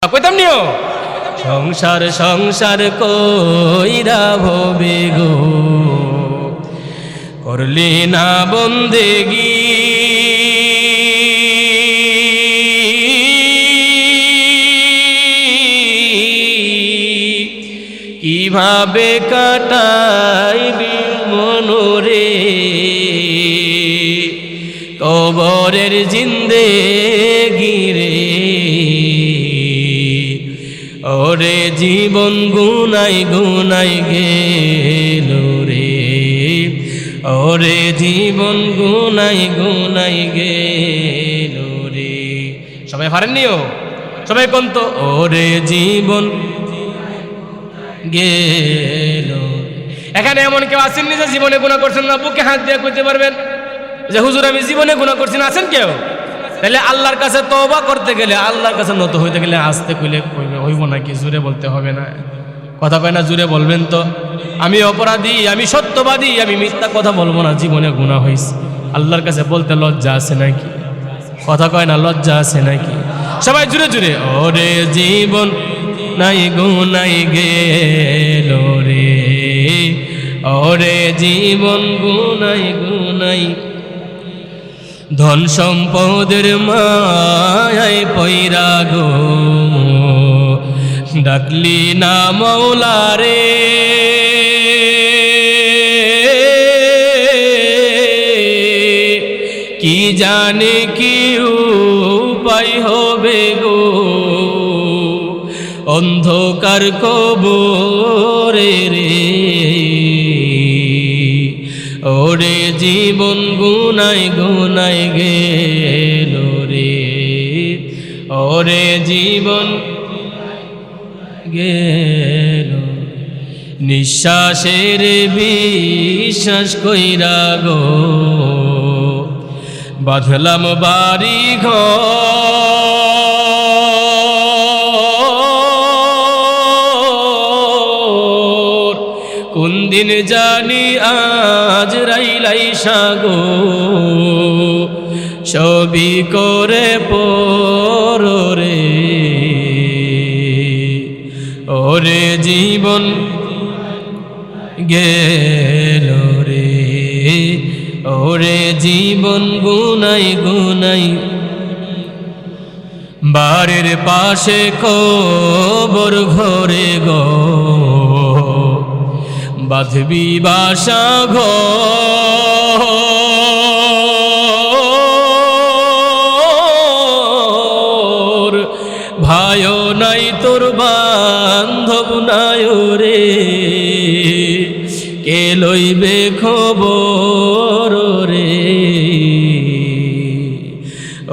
কইতাম নিও সংসার সংসার কইরা ভবে গো করলি না বন্দেগি কিভাবে কাটাইবি মনোরে কবরের জিন্দেগি রে ওরে জীবন গুনাই গুনাই গেল রে ওরে জীবন গুনাই গুনাই গেল রে সবাই পারেননিও সবাই কোন তো ওরে জীবন গেল এখানে এমন কেউ আছেন নিজে জীবনে গুনাহ করছেন না বুকে হাত দিয়ে কইতে পারবেন যে হুজুর আমি জীবনে গুনাহ করছি না আছেন কেউ তাহলে আল্লাহর কাছে তওবা করতে গেলে আল্লাহর কাছে নত হইতে গেলে আস্তে কইলে হইব নাকি জোরে বলতে হবে না কথা কয় না জোরে বলবেন তো আমি অপরাধী আমি সত্যবাদী আমি মিথ্যা কথা বলবো না জীবনে গুনাহ হইছে আল্লাহর কাছে বলতে লজ্জা আছে নাকি কথা কয় না লজ্জা আছে নাকি সবাই জোরে জোরে ওরে জীবন নাই গুনাই গেল রে ওরে জীবন গুনাই গুনাই ধন সম্পদের মায়ায় পয়রা গো ডাকলি না মওলা রে কি জানে কি উপায় হবে গো অন্ধকার কবরে রে ওরে জীবন গুনাই গুনাই গেল রে ওরে জীবন গেল নিঃশ্বাসের বিশ্বাস কইরা গো বাঁধলাম বাড়ি ঘর কোন দিন জানি আজ রাইলাইসা গো সবই করে পরে ওরে জীবন গেল রে ওরে জীবন গুনাই গুনাই বাড়ির পাশে কবর ঘরে গো বাঁধবি বাসা ঘর ভাইও নাই তোর বান্ধব নাই রে কে লইবে খবর রে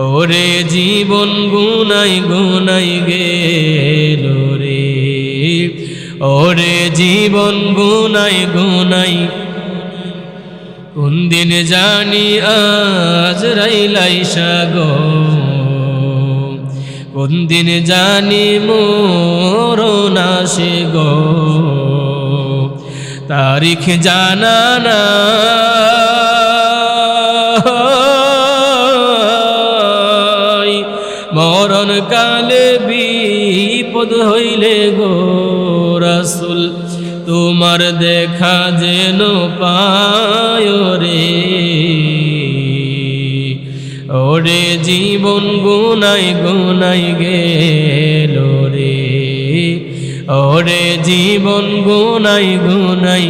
ওরে জীবন গুনাই গুনাই গেল রে ওরে জীবন গুনাই গুনাই কোন দিন জানি আজ রাইলাইসা গো কোন দিন জানি মরণ আসে গো তারিখ জানা নাই মরণ কালে বিপদ হইলে গো রাসূল তোমার দেখা যেন পায় রে ওরে জীবন গুনাই গুনাই গেল রে ওরে জীবন গুনাই গুনাই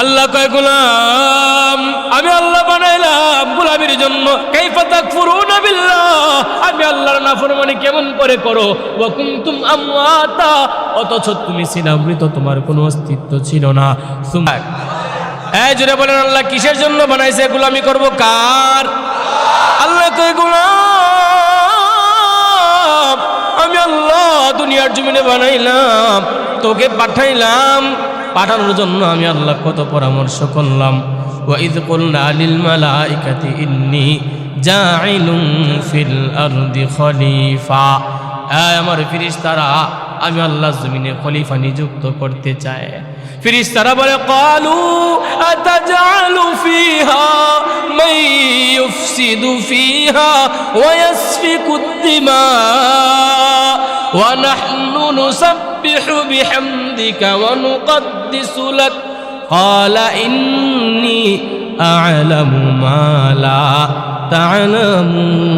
আল্লাহ কয় গোলাম আমি আল্লাহ বানাইলাম গোলামের জন্য কাইফা তাকফুরুনা বিল্লাহ আমি আল্লাহর নাফরমানি কেমন করে করো ওয়া কুনতুম আমওয়াতা অথচ তুমি ছিলা মৃত তোমার কোনো অস্তিত্ব ছিল না এই জোরে বলেন আল্লাহ কিসের জন্য বানাইছে গোলামি করব কার আল্লাহ কয় গোলাম আমি আল্লাহ দুনিয়ার জমিনে বানাইলাম তোকে পাঠাইলাম পাঠানোর জন্য আমি আল্লাহ কত পরামর্শ করলাম ওয়া ইয কুলনা লিল মালাইকাতি ইন্নী জাইলুন ফিল আরদি খলিফা আমার ফেরেশতারা আমি আল্লাহ জমিনে খলিফা নিযুক্ত করতে চাই ফেরেশতারা বলে ক্বালু আতাজআলু ফিহা মান ইউফসিদু ফিহা ওয়া ইয়াসফিকু দিমা ওয়া নাহনু নুসাব্বিহু বিহামদিকা ওয়া নুকদ্দিসু লাক ক্বালা ইন্নী আ'লামু মা লা তা'লামুন।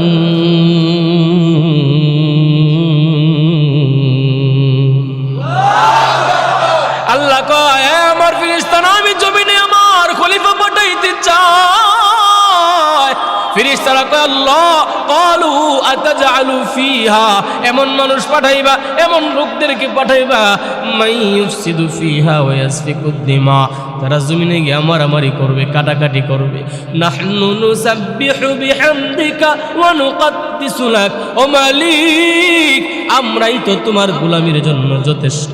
আল্লাহ কয় আমার ফেরেশতারা আমি জমিনে আমার খলিফা পাঠাইতে চাই। ফেরেশতারা কয় আল্লাহ ক্বালু আতাজআলু ফিহা এমন মানুষ পাঠাইবা এমন লোকদেরকে পাঠাইবা মাই ইউফসিদু ফিহা ওয়া ইয়াসফিকুদ দিমা তারা জমিনে গিয়ে মারামারি করবে কাটাকাটি করবে। নাহনু নুসাব্বিহু বিহামদিকা ওয়া নুকদ্দিসু লাক ও মালিক আমরাই তো তোমার গোলামির জন্য যথেষ্ট।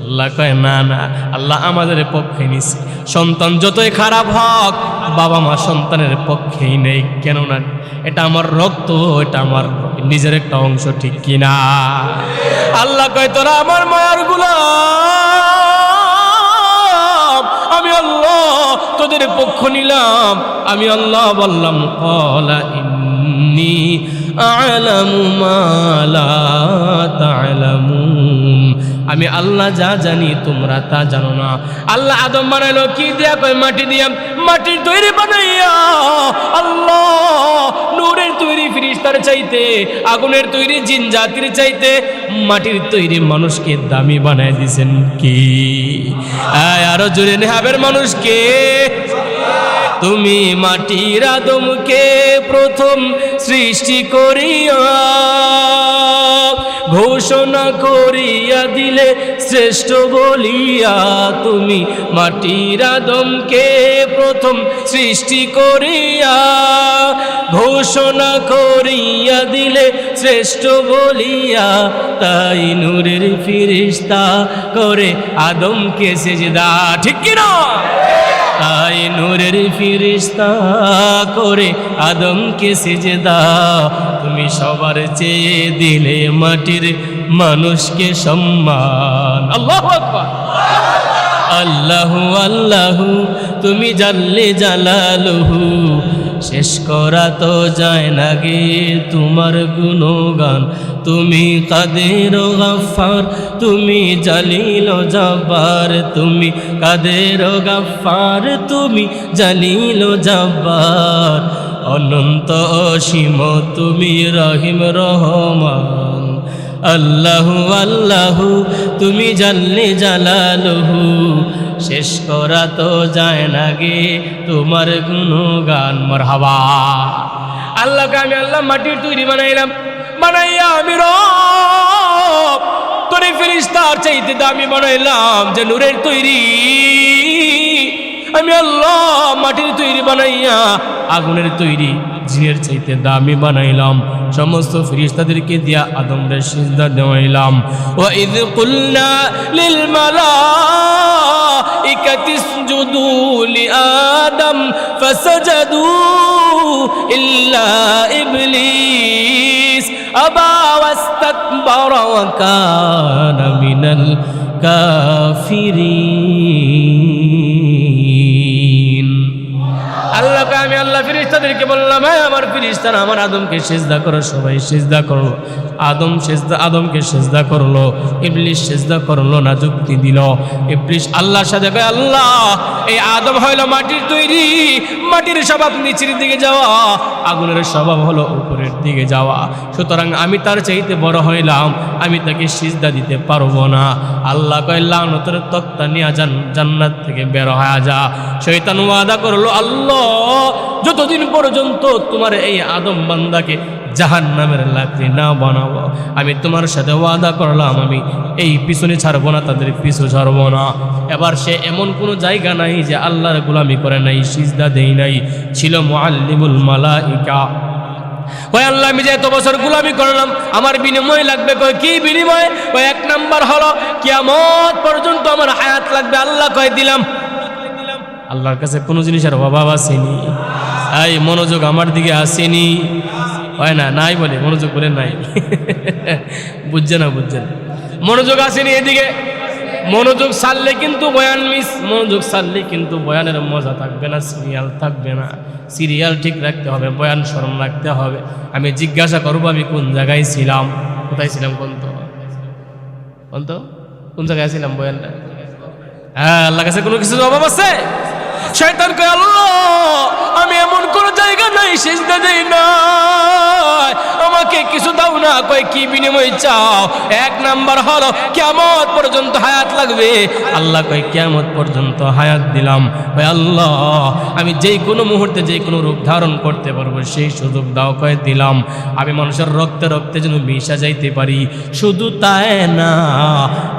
আল্লাহ কয় না না আল্লাহ আমাদের পক্ষে নিছে। সন্তান যতই খারাপ হোক বাবা মা সন্তানের পক্ষেই নেই, কেননা এটা আমার রক্ত, এটা আমার নিজের একটা অংশ, ঠিক কিনা? আল্লাহ কয় তোরা আমার মায়ার গোলাম, আমি আল্লাহ তোদের পক্ষ নিলাম। আমি আল্লাহ বললাম ক্বালা ইন্নী আ'লামু মা লা তা'লামুন আমি আল্লাহ যা জানি তোমরা তা জানো না। আল্লাহ আদম বানাইলো কি দিয়া? কয় মাটি দিয়া। মাটির তৈরি বানাইয়া আল্লাহ নূরের তৈরি ফেরেশতার চাইতে আগুনের তৈরি জিন জাতির চাইতে মাটির তৈরি মানুষকে দামি বানায় দিয়েছেন কি? আরো জোরে নেহাবের মানুষকে তুমি মাটির আদমকে প্রথম সৃষ্টি করিয়া ঘোষণা করিয়া দিলে শ্রেষ্ঠ বলিয়া। তুমি মাটির আদমকে প্রথম সৃষ্টি করিয়া ঘোষণা করিয়া দিলে শ্রেষ্ঠ বলিয়া। তাই নূরের ফেরেশতা করে আদমকে সেজদা, ঠিক কি না? তাই নূরের ফেরেশতা করে আদমকে সেজদা। তুমি সবার চেয়ে দিলে মাটির মানুষকে সম্মান। আল্লাহু আকবার। আল্লাহু আল্লাহু তুমি জাল্লে জালালুহু শেষ করা তো যায় না গে তোমার গুণগান। তুমি কাদের গফফার তুমি জালিল জব্বার। তুমি কাদের গফফার তুমি জালিল জব্বার। অনন্ত অসীম তুমি রহিম রহমান। আল্লাহু আল্লাহু তুমি জাল্লে জালালুহু শেষ করা তো যায় না গে তোমার গুণগান। মারহাবা। আল্লাহকে আমি আল্লাহ মাটির তৈরি বানাইলাম, বানাইয়া আমি রব তোরে ফেরেশতার চাইতে দামি বানাইলাম। যে নূরের তৈরি আমি আল্লাহ মাটির তৈরি বানাইয়া আগুনের তৈরি জিনের চাইতে দামি বানাইলাম। সমস্ত ফেরেশতাদেরকে দিয়া আদমরে সিজদা দেওয়াইলাম। ওয়া ইয কুলনা লিল মালাইকাতি ইসজুদু লি আদম ফাসাজাদু ইল্লা ইবলিস আবা ওয়াস্তাকবারা ওয়া কানা মিনাল কাফিরিন। আল্লাহকে আমি আল্লাহ ফেরেশতাদেরকে বললাম হ্যাঁ আমার ফেরেশতারা আমার আদমকে সিজদা করো। সবাই সিজদা করলো। আদমকে সিজদা করলো। ইবলিস সিজদা করলো না, যুক্তি দিল। ইবলিস আল্লাহর সাথে কয় আল্লাহ এই আদম হইল মাটির তৈরি, মাটির স্বভাব নিচের দিকে যাওয়া, আগুনের স্বভাব হলো উপরের দিকে যাওয়া। সুতরাং আমি তার চাইতে বড় হইলাম, আমি তাকে সিজদা দিতে পারবো না। আল্লাহ কয় লানতের তক্তা নিয়ে জান্নাত থেকে বের হয়ে যা। শয়তান ওয়াদা করলো আল্লাহ যতদিন পর্যন্ত তোমার এই আদম বান্দাকে জাহান্নামের লাকড়ি না বানাবো আমি তোমার সাথে ওয়াদা করলাম আমি এই পিছনে ছাড়বো না, তাদের পিছু ছাড়বো না। এবার সে এমন কোনো জায়গা নাই যে আল্লাহর গোলামি করে নাই, সিজদা দেই নাই, ছিল মুআল্লিমুল মালাইকা। কয় আল্লাহ আমি যে এত বছর গোলামি করলাম আমার বিনিময় লাগবে। কয় কি বিনিময়? কয় এক নাম্বার হলো কিয়ামত পর্যন্ত আমার হায়াত লাগবে। আল্লাহ কয় দিলাম। আল্লাহর কাছে কোনো জিনিসের অভাব আসেনি। এই মনোযোগ আমার দিকে আসেনি, হয় না? নাই বলে মনোযোগ বলে নাই। বুঝছে না মনোযোগ আসেনি এদিকে। মনোযোগ ছাড়লে কিন্তু বয়ান মিস, মনোযোগ ছাড়লে কিন্তু বয়ানের মজা থাকবে না, সিরিয়াল থাকবে না। সিরিয়াল ঠিক রাখতে হবে, বয়ান স্মরণ রাখতে হবে। আমি জিজ্ঞাসা করবো আমি কোন জায়গায় ছিলাম, কোথায় ছিলাম, কোন তো অন্ত কোন জায়গায় আছিলাম বয়ানটা? হ্যাঁ, আল্লাহ কাছে কোনো কিছু অভাব আছে? শয়তান কয় আল্লাহ আমি এমন কোন জায়গা নাই সিজদা দেই না, আমাকে কিছু দাও না। কয় কি বিনিময় চাও? এক নাম্বার হলো কিয়ামত পর্যন্ত হায়াত লাগবে। আল্লাহ কয় কিয়ামত পর্যন্ত হায়াত দিলাম। কয় আল্লাহ আমি যেই কোনো মুহূর্তে যেই কোনো রূপ ধারণ করতে পারবো সেই সুযোগ দাও। কয় দিলাম। আমি মানুষের রক্তে রক্তে যেন মিশা যাইতে পারি, শুধু তাই না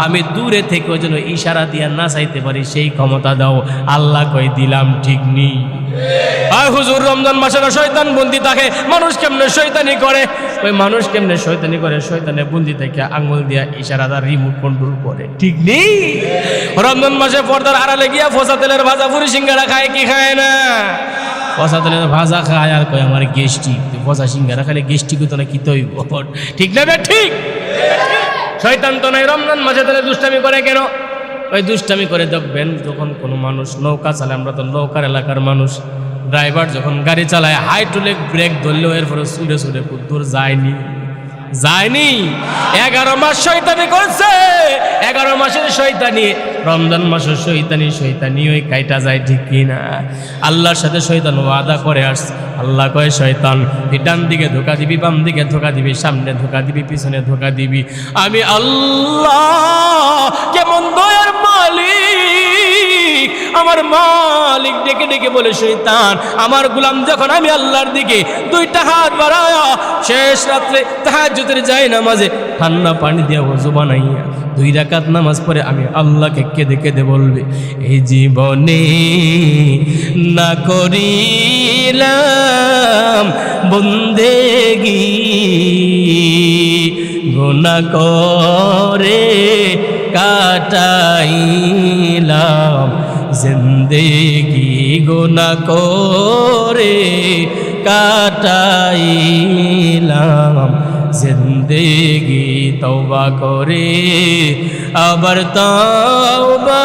আমি দূরে থেকেও যেন ইশারা দিয়া না চাইতে পারি সেই ক্ষমতা দাও। আল্লাহ কয় দিলাম। ঠিক নেই? আর হুজুর রমজান মাসে শয়তান বন্দি থাকে, মানুষ কেমনে শয়তানি করে? ওই মানুষ কেমনে শয়তানি করে? শয়তানে বন্দি থেকে আঙ্গুল দিয়া ইশারা দ্বারা রিমোট কন্ট্রোল করে। ঠিক নেই? রমজান মাসে পর্দার আড়ালে গিয়া ফসা তেলের ভাজা পুরি সিঙ্গারা খায় কি খায় না? ফসা তেলের ভাজা খায় আর কয় আমার গেস্টিক। ফসা সিঙ্গারা খাইলে গেস্টিক তো না কি তৈব? ঠিক না বে? ঠিক। শয়তান তো নাই রমজান মাসে তাহলে দুষ্টামি করে কেন? ওই দুষ্টামি করে দেখবেন যখন কোনো মানুষ নৌকা চালায়, আমরা তো নৌকার এলাকার মানুষ, ড্রাইভার যখন গাড়ি চালায় হাইড্রোলিক ব্রেক ধরলেও এরপরে সুরে সুরে দূর যায়নি। 11 মাস শয়তানি করছে। 11 মাসের শয়তানি, রমজান মাসের শয়তানি ওই কাইটা যায়। ঠিক কিনা? আল্লাহর সাথে শয়তান ওয়াদা করে আসছে। আল্লাহ কয় শয়তান তুই ডান দিকে ধোকা দিবি, বাম দিকে ধোকা দিবি, সামনে ধোকা দিবি, পিছনে ধোকা দিবি। আমি আল্লাহ কেমন দয়ার মালিক, আমার মালিক ডেকে ডেকে বলে শয়তান আমার গোলাম যখন আমি আল্লাহর দিকে 2টা হাত বাড়ায়া শেষ রাত্রে তাহাজ্জুদের যায় নামাজে ঠান্ডা পানি দিয়ে ওযু বানাইয়া 2 রাকাত নামাজ পড়ে আমি আল্লাহকে কেঁদে কেঁদে বলবে এই জীবনে না করিলাম বন্দেগি, গুনাহ করে কাটাইলাম জিন্দেগি, গুনাহ করে কাটাইলাম জিন্দেগি, তওবা করে আবার তওবা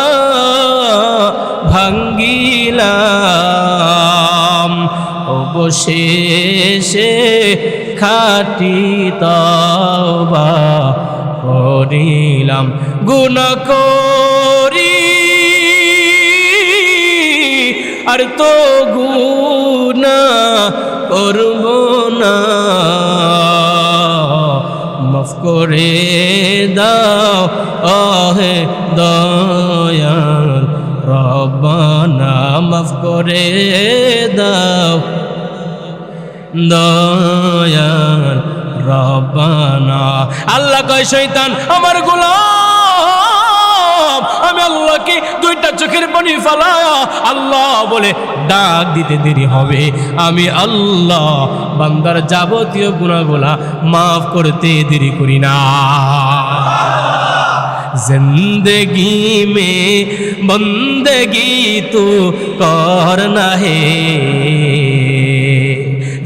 ভাঙ্গিলাম, অবশেষে খাঁটি তওবা করিলাম। গুনাহ করি আর তো গুনাহ করব না, মাফ করে দাও ওহে দয়াল রব্বানা, মাফ করে দাও দয়াল রব্বানা। আল্লাহ কয় শয়তান আমার গোলাম, আমি আল্লাহকে 2টা চোখের পানি ফেলায়া আল্লাহ বলে ডাক দিতে দেরি হবে। আমি আল্লাহ বান্দার যাবতীয় গুনাহগুলা মাফ করতে দেরি করি না। जिंदगी में बंदगी तू करना है,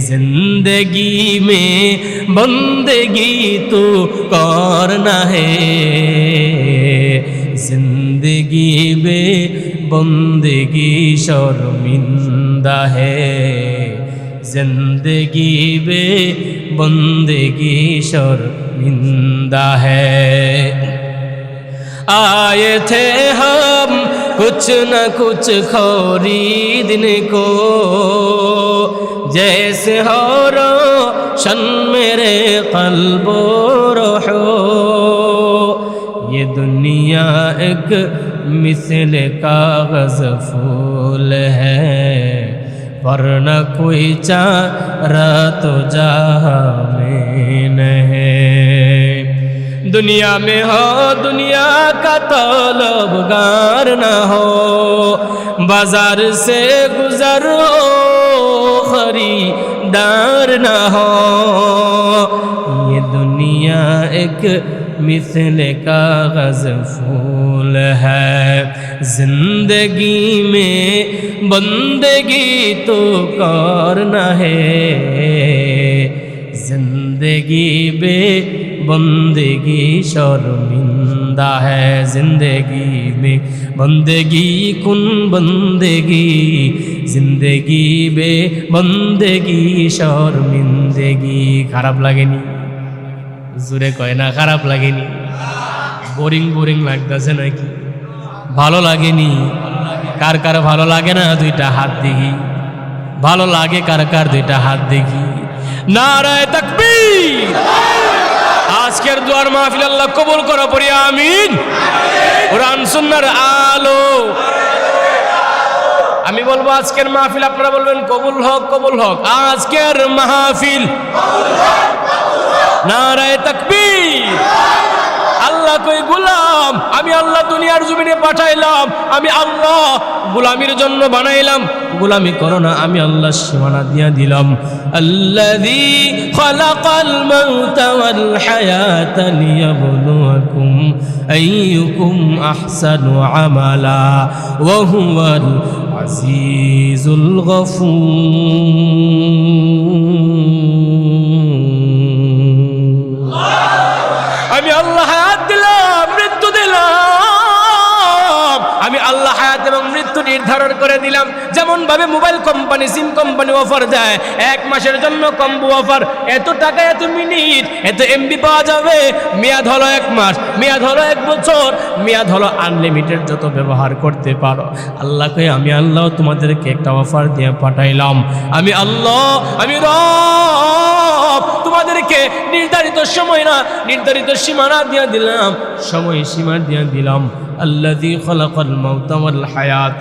जिंदगी में बंदगी तू करना है, जिंदगी में बंदगी शर्मिंदा है, जिंदगी में बंदगी शर्मिंदा है। आए थे हम कुछ न कुछ खरीदने को, जैसे हो रोशन मेरे क़ल्बो रूहो, ये दुनिया एक मिसल कागज़ फूल है, पर न कोई चारा तो जहाँ में नहीं। दुनिया में हो दुनिया का तलबगार न हो, बाजार से गुजरो खरीदार न हो, ये दुनिया एक मिसल कागज़ फूल है, जिंदगी में बंदगी तो करना है, जिंदगी बे बंदगी शर्मिंदा है, जिंदगी में बंदगी कुन बंदगी, जिंदगी बे बंदगी शर्मिंदगी। খারাপ লাগেনি? জোরে কয় না খারাপ লাগেনি? বোরিং বোরিং লাগতেছে নাকি? ভালো লাগেনি? কার কার ভালো লাগে না? দুইটা হাত দেখি। ভালো লাগে কার কার? দুইটা হাত দেখি। নারায়ে তাকবীর। আজকের দুয়ার মাহফিল আল্লাহ কবুল করো, পড়ি আমিন। কোরআন সুন্নাহর আলো। আমি বলবো আজকের মাহফিল, আপনারা বলবেন কবুল হোক, কবুল হোক। আজকের মাহফিল নারায়ে তাকবীর। আল্লাহ কই গোলাম, আমি আল্লাহ দুনিয়ার জমিনে পাঠাইলাম, আমি আল্লাহ গোলামির জন্য বানাইলাম, গোলামি করো না, আমি আল্লাহ সীমানা দিয়া দিলাম। আল্লাযী খালাকাল মাউতা ওয়াল হায়াতা লিয়াবলুয়াকুম আইয়ুকুম আহসানু আমালা ওয়া হুয়াল আজিজুল গফুর। আমি আল্লাহ হায়াত দিলাম, মৃত্যু দিলাম, আমি আল্লাহ হায়াত এবং মৃত্যু নির্ধারণ করে দিলাম। যেমন ভাবে মোবাইল কোম্পানি, সিম কোম্পানি অফার দেয়, 1 মাসের জন্য কম্বো অফার, এত টাকা এত মিনিট এত এমবি পাওয়া যাবে। মেয়াদ হলো 1 মাস, মেয়াদ হলো 1 বছর, মেয়াদ হলো আনলিমিটেড, যত ব্যবহার করতে পারো। আল্লাহকে আমি আল্লাহ তোমাদেরকে একটা অফার দিয়ে পাঠাইলাম। আমি আল্লাহ, আমি রব তোমাদেরকে নির্ধারিত সময় না, নির্ধারিত সীমানা দিয়ে দিলাম, সময় সীমা দিয়ে দিলাম। আল্লাযী খালাকাল মাউতা ওয়াল হায়াত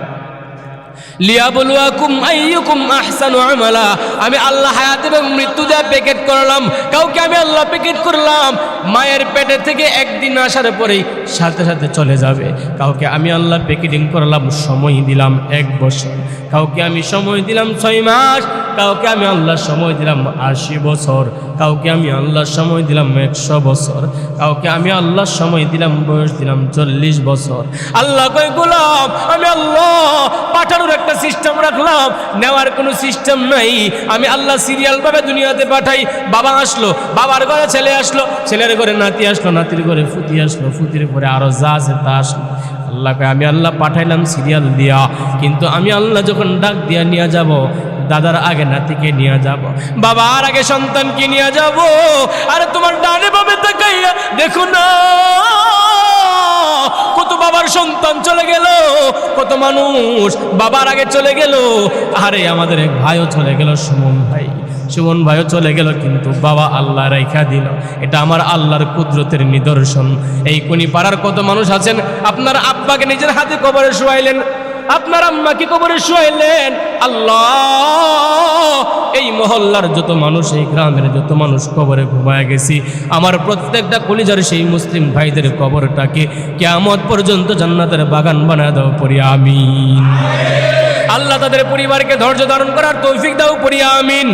লিয়াবলুয়াকুম আইয়ুকুম আহসানু আমালা। আমি আল্লাহ হায়াত এবং মৃত্যু দিয়ে প্যাকেট করলাম। কাউকে আমি আল্লাহ প্যাকেট করলাম, মায়ের পেটে থেকে একদিন আসার পরেই সাথে সাথে চলে যাবে। কাউকে আমি আল্লাহ প্যাকেটিং করলাম, সময় দিলাম 1 বছর। কাউকে আমি সময় দিলাম 6 মাস। কাউকে আমি আল্লাহ সময় দিলাম 80 বছর। কাউকে আমি আল্লাহ সময় দিলাম 100 বছর। কাউকে আমি আল্লাহ সময় দিলাম, বয়স দিলাম 40 বছর। আল্লাহ কই গোলাম, আমি আল্লাহ পাঠানোর একটা সিস্টেম রাখলাম, নেওয়ার কোনো সিস্টেম নাই। আমি আল্লাহ সিরিয়াল ভাবে দুনিয়াতে পাঠাই। বাবা আসলো, বাবার ঘরে ছেলে আসলো, ছেলের ঘরে নাতি আসলো, নাতির ঘরে ফুতি আসলো, ফুতির ঘরে আরো যা আছে তা আসলো। আল্লাহকে আমি আল্লাহ পাঠাইলাম সিরিয়াল দিয়া, কিন্তু আমি আল্লাহ যখন ডাক দিয়া নিয়ে যাব, দাদার আগে নাতিকে নিয়ে যাব, বাবার আগে সন্তানকে নিয়ে যাব। আরে তোমার ডানে বামে তাকাইয়া দেখো না, কত বাবার সন্তান চলে গেল, কত মানুষ বাবার আগে চলে গেল। আরে আমাদের এক ভাইও চলে গেল, সুমন ভাই, সুমন ভাইও চলে গেল, কিন্তু বাবা আল্লাহ রাইখা দিল। এটা আমার আল্লাহর কুদরতের নিদর্শন। এই কোনি পাড়ার কত মানুষ আছেন, আপনার আব্বাকে নিজের হাতে কবরে শুয়াইলেন, আপনার আম্মাকে কবরে শুয়াইলেন। আল্লাহ, এই মহল্লার যত মানুষ, এই গ্রামের যত মানুষ কবরে ঘুমায় গেছি, আমার প্রত্যেকটা কলিজার সেই মুসলিম ভাইদের কবরটাকে কিয়ামত পর্যন্ত জান্নাতের বাগান বানায় দাও, পড়ি আমিন। আল্লাহ তাদের পরিবারকে ধৈর্য ধারণ করার তৌফিক দাও, পড়ি আমিন।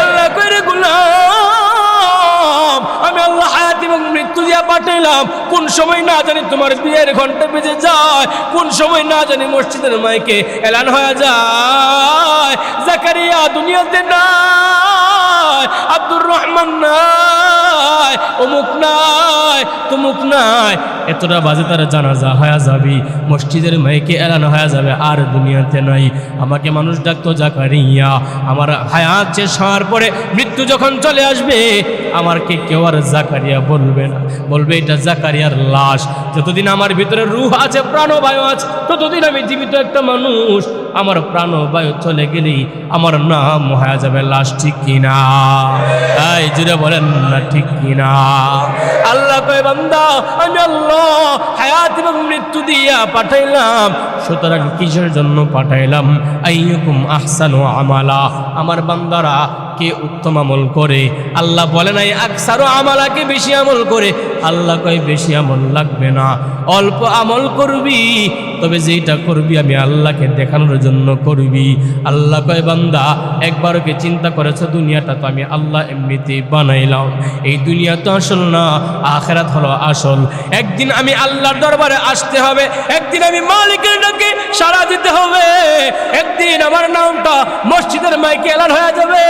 আল্লাহ কইরে গোলাম, আমি আল্লাহ হায়াত এবং মৃত্যু দিয়া পাঠাইলাম। কোন সময় না জানি তোমার বিয়ের ঘন্টা বেজে যায়, কোন সময় না জানি মসজিদের মাইকে এলান হয়ে যায়, জাকারিয়া দুনিয়াতে নাই, আব্দুর রহমান নাই, অমুক নাই, তমুক নাই, এতটা বাজে তার জানাজা হয়ে যাবি, মসজিদের মাইকে এলান হয়ে যাবে, আর দুনিয়াতে নাই। আমাকে মানুষ ডাকতো জাকারিয়া। আমার হায়াত শেষ হওয়ার পরে মৃত্যু যখন চলে আসবে, আমারকে কেউ আর জাকারিয়া বলবে না, বলবে এটা জাকারিয়ার লাশ। যতদিন আমার ভিতরে রূহ আছে, প্রাণবায়ু আছে, ততদিন আমি জীবিত একটা মানুষ। আমার প্রাণবায়ু চলে গেলেই আমার নাম হয়ে যাবে লাশ, ঠিক কিনা? এই জুড়ে বলেন না ঠিক কিনা? আল্লাহ কয় বান্দা, আমি আল্লাহ হায়াত এবং মৃত্যু দিয়া পাঠাইলাম। সুতরাং কিসের জন্য পাঠাইলাম? আইয়ুকুম আহসানু আমালা। আমার বান্দারা কে উত্তম আমল করে। আল্লাহ বলে নাই আকসারু আমালা, কে বেশি আমল করে। আল্লাহ কয় বেশি আমল লাগবে না, অল্প আমল করবি, তবে যেটা করবি আমি আল্লাহকে দেখানোর জন্য করবি। আল্লাহ কয় বান্দা, একবারও কি চিন্তা করেছো দুনিয়াটা তো আমি আল্লাহ এমনিতেই বানাইলাম। এই দুনিয়া তো আসল না, আখিরাত হলো আসল। একদিন আমি আল্লাহর দরবারে আসতে হবে, একদিন আমি মালিকের ডাকে সাড়া দিতে হবে, একদিন আমার নামটা মসজিদের মাইকে এলান হয়ে যাবে,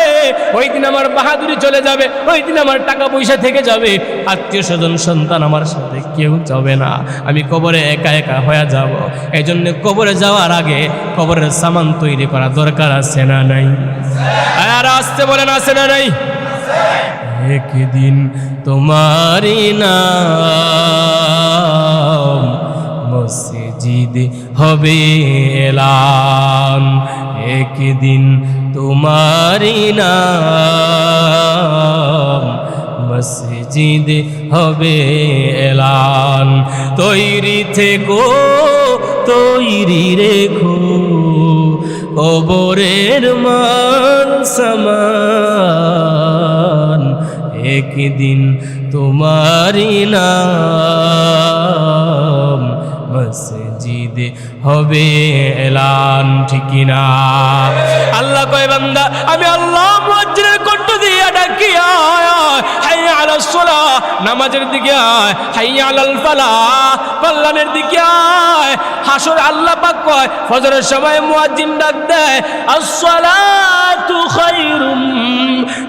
ওই দিন আমার বাহাদুরি চলে যাবে, ওই দিন আমার টাকা পয়সা থেকে যাবে, আত্মীয় স্বজন সন্তান আমার সাথে কেউ যাবে না, আমি কবরে একা একা হয়ে যাব। এই জন্য কবরে যাওয়ার আগে কবরের সামান তৈরি করা দরকার আছে না নাই? আর আসতে বলেন আছে না নাই? একদিন তোমারি না মসজিদে হবে এলান, একদিন তোমারি নাম মসজিদে হবে এলান। তৈরি থেকো তৈরি রেখো কবরের মান সামান, একদিন তোমারি নাম মসজিদে হবে এলান। ঠিক না? আল্লাহ কয় বান্দা আমি আল্লাহ মুয়াজ্জিনের কণ্ঠ দিয়ে ডাকি আয় হাইয়া আলাস সালাহ, নামাজের দিকে আয়, হাইয়া আলাল ফালাহ, কল্যাণের দিকে আয়। হাসর আল্লাহ পাক কয় ফজরের সময় মুয়াজ্জিন ডাক দেয় আস-সালাতু খায়রুম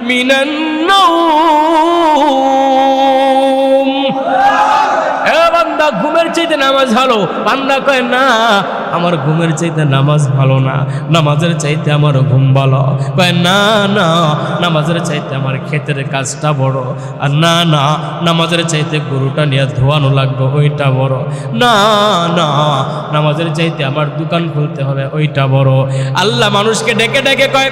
মিনান নাওম। এ বান্দা ঘুমের চাইতে নামাজ ভালো। বান্দা কয় না আমার ঘুমের চাইতে নামাজ ভালো না, নামাজের চাইতে আমার ঘুম ভালো। কয় না না নামাজের চাইতে আমার ক্ষেতের কাজটা বড়, আর না না নামাজের চাইতে গরুটা নিয়ে ধোয়ানো লাগবে ওইটা বড়, না না নামাজের চাইতে আমার দোকান খুলতে হবে ওইটা বড়। আল্লাহ মানুষকে ডেকে ডেকে কয়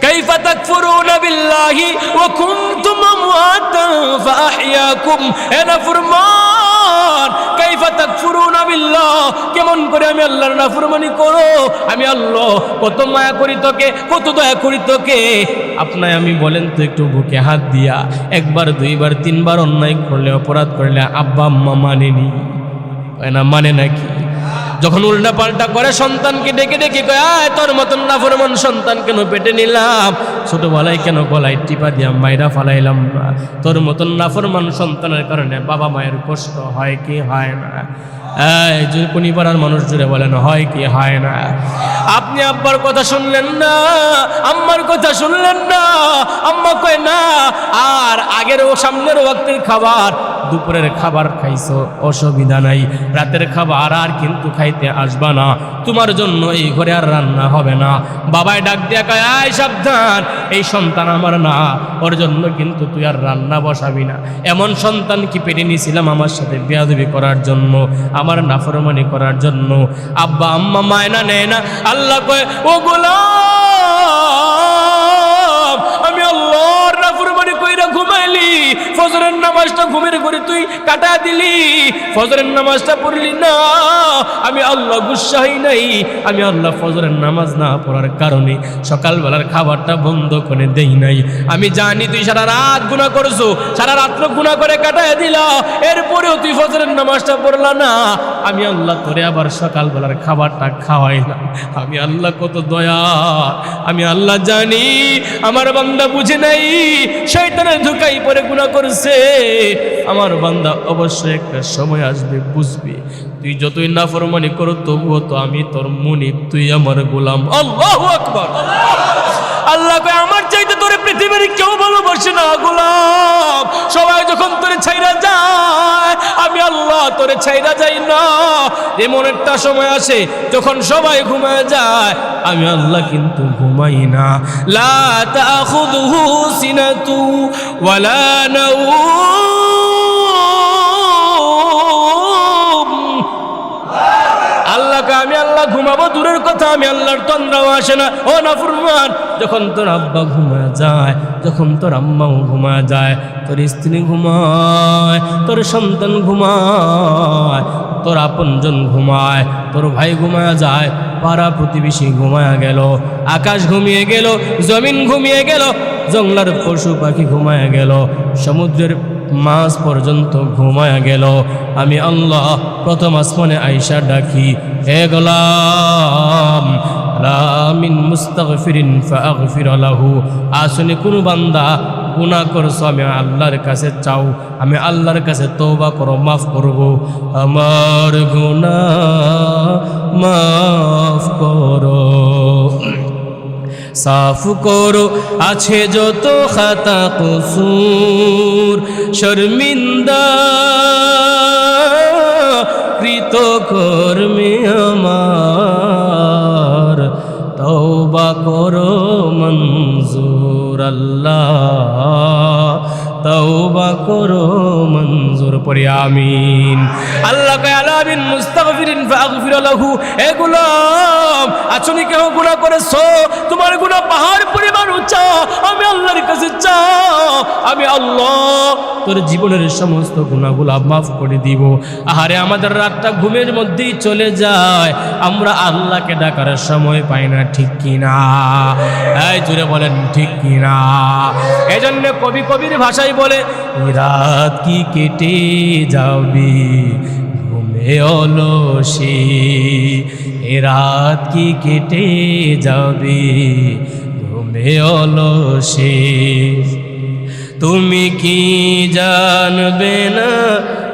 কাইফা তাকফুরুনা বিল্লাহি ওয়া কুনতুম আমওয়াতান ফাআহইয়াকুম। এ নাফরমান কাইফা তাকফুরুনা বিল্লাহ, কেমন করে আমি আল্লাহর নাফরমানি করো? আমি আল্লাহ কত মায়া করি তোকে, কত দয়া করি তোকে। আপনায় আমি বলেন তো একটু বুকে হাত দিয়া, একবার দুইবার তিনবার অন্যায় করলে অপরাধ করলে আব্বা আম্মা মানেনি, না মানে নাকি? যখন উল্টা পাল্টা করে সন্তানকে ডেকে ডেকে কয় আয় তোর মতন নাফরমান সন্তান কেন পেটে নিলাম, ছোটবেলায় কেন গলায় টিপা দিয়া মাইরা ফালাইলাম না? তোর মতন নাফরমান সন্তানের কারণে বাবা মায়ের কষ্ট হয় কি হয় না? কোনি পাড়ার মানুষ জুড়ে বলেন হয় কি হয় না? আপনি আব্বার কথা শুনলেন না, আম্মার কথা শুনলেন না। আম্মা কয় না আর আগের ও সামনের ওয়াক্তের খাবার, দুপুরের খাবার খাইছো অসুবিধা নাই, রাতের খাবার আর কিন্তু খাইতে আসবা না, তোমার জন্য এই ঘরে আর রান্না হবে না। বাবাই ডাক দিয়া কয় আয় সাবধান, এই সন্তান আমার না, ওর জন্য কিন্তু তুই আর রান্না বসাবি না। এমন সন্তান কি পেটে নিয়েছিলাম আমার সাথে বেয়াদবি করার জন্য, আমার নাফরমানি করার জন্য? আব্বা আম্মা মায়না নেয় না। আল্লাহ কয় ও গোলাম আমি আল্লাহর নাফরমানি কইরা ঘুমাইলি, ফজরের নামাজটা ঘুমের ঘরে তুই কাটা দিলি, ফজরের নামাজটা পড়লি না, আমি আল্লাহ গুসা হই নাই। আমি আল্লাহ ফজরের নামাজ না পড়ার কারণে সকালবেলার খাবারটা বন্ধ করে দেই নাই। আমি জানি তুই সারা রাত গুনাহ করছো, সারা রাত্র গুনাহ করে কাটায় দিলা, এরপরেও তুই ফজরের নামাজটা পড়লা না, আমি আল্লাহ তোরে আবার সকালবেলার খাবারটা খাওয়াইলাম। আমি আল্লাহ কত দয়া, আমি আল্লাহ জানি আমার বান্দা বুঝে নাই, শয়তানের ধোঁকায় পড়ে গুনাহ করছে। আমার বান্দা অবশ্যই একটা সময় আসবে বুঝবি, তুই যতই নাফরমানি করো তবুও তো আমি তোর মুনিব, তুই আমার গোলাম। আল্লাহু আকবার। আল্লাহ কয় আমার চাইতে তোরে পৃথিবীর কেউ ভালোবাসে না গোলাম। সবাই যখন তোরে ছাইরা যায়, আমি আল্লাহ তোরে ছাইরা যাই না। এমন একটা সময় আসে যখন সবাই ঘুমায় যায়, আমি আল্লাহ কিন্তু ঘুমাই না। লা তাখুযুহু সিনাতু ওয়ালা নাওম। আল্লাহকে আমি আল্লাহ ঘুমাবো দূরের কথা, আমি আল্লাহর তন্দ্রাও আসে না। ও নাফরমান, যখন তোর আব্বা ঘুমায় যায়, যখন তোর আম্মাও ঘুমায় যায়, তোর স্ত্রী ঘুমায়, তোর সন্তান ঘুমায়, তোর আপনজন ঘুমায়, তোর ভাই ঘুমায় যায়, পাড়া প্রতিবেশী ঘুমায় গেল, আকাশ ঘুমিয়ে গেল, জমিন ঘুমিয়ে গেল, জঙ্গলার পশু পাখি ঘুমায় গেল, সমুদ্রের মাছ পর্যন্ত ঘুমায় গেল, আমি আল্লাহ প্রথম আসমানে আইসা ডাকি হে গোলাম লা মিন মুস্তাগফিরিন ফাগফির লাহু। আসলে কোন বান্দা গুনাহ করছো, আমি আল্লাহর কাছে চাও, আমি আল্লাহর কাছে তওবা করো, মাফ করব, আমার গুনাহ মাফ করো, সাফ করো আছে যত খাতা কসুর, শর্মিন্দা কৃত কর্মে আমার, তওবা করো মঞ্জুর আল্লাহ, তওবা করো মঞ্জুর। পড়ি আমিন। আল্লাহ কয় আলা বিন মুস্তাগফিরিন ফাগফির লাহু। হে গোলাম, আছনি কেউ গুনাহ করেছো, তোমার গুনাহ পাহাড় পরিমাণ উঁচা, আমি আল্লাহর কাছে চাও, আমি আল্লাহ তোর জীবনের সমস্ত গুনাহগুলো মাফ করে দিব। আহারে আমাদের রাতটা ঘুমের মধ্যেই চলে যায়, আমরা আল্লাহকে ডাকার সময় পাই না, ঠিক কিনা? এই জুড়ে বলেন ঠিক কিনা? এই জন্য কবি কবির ভাষায় বলে, রাত কি কেটে যাবে ঘুমে অলসে, এ রাত কি কেটে যাবে ঘুমে অলসে। তুমি কি জানবে না,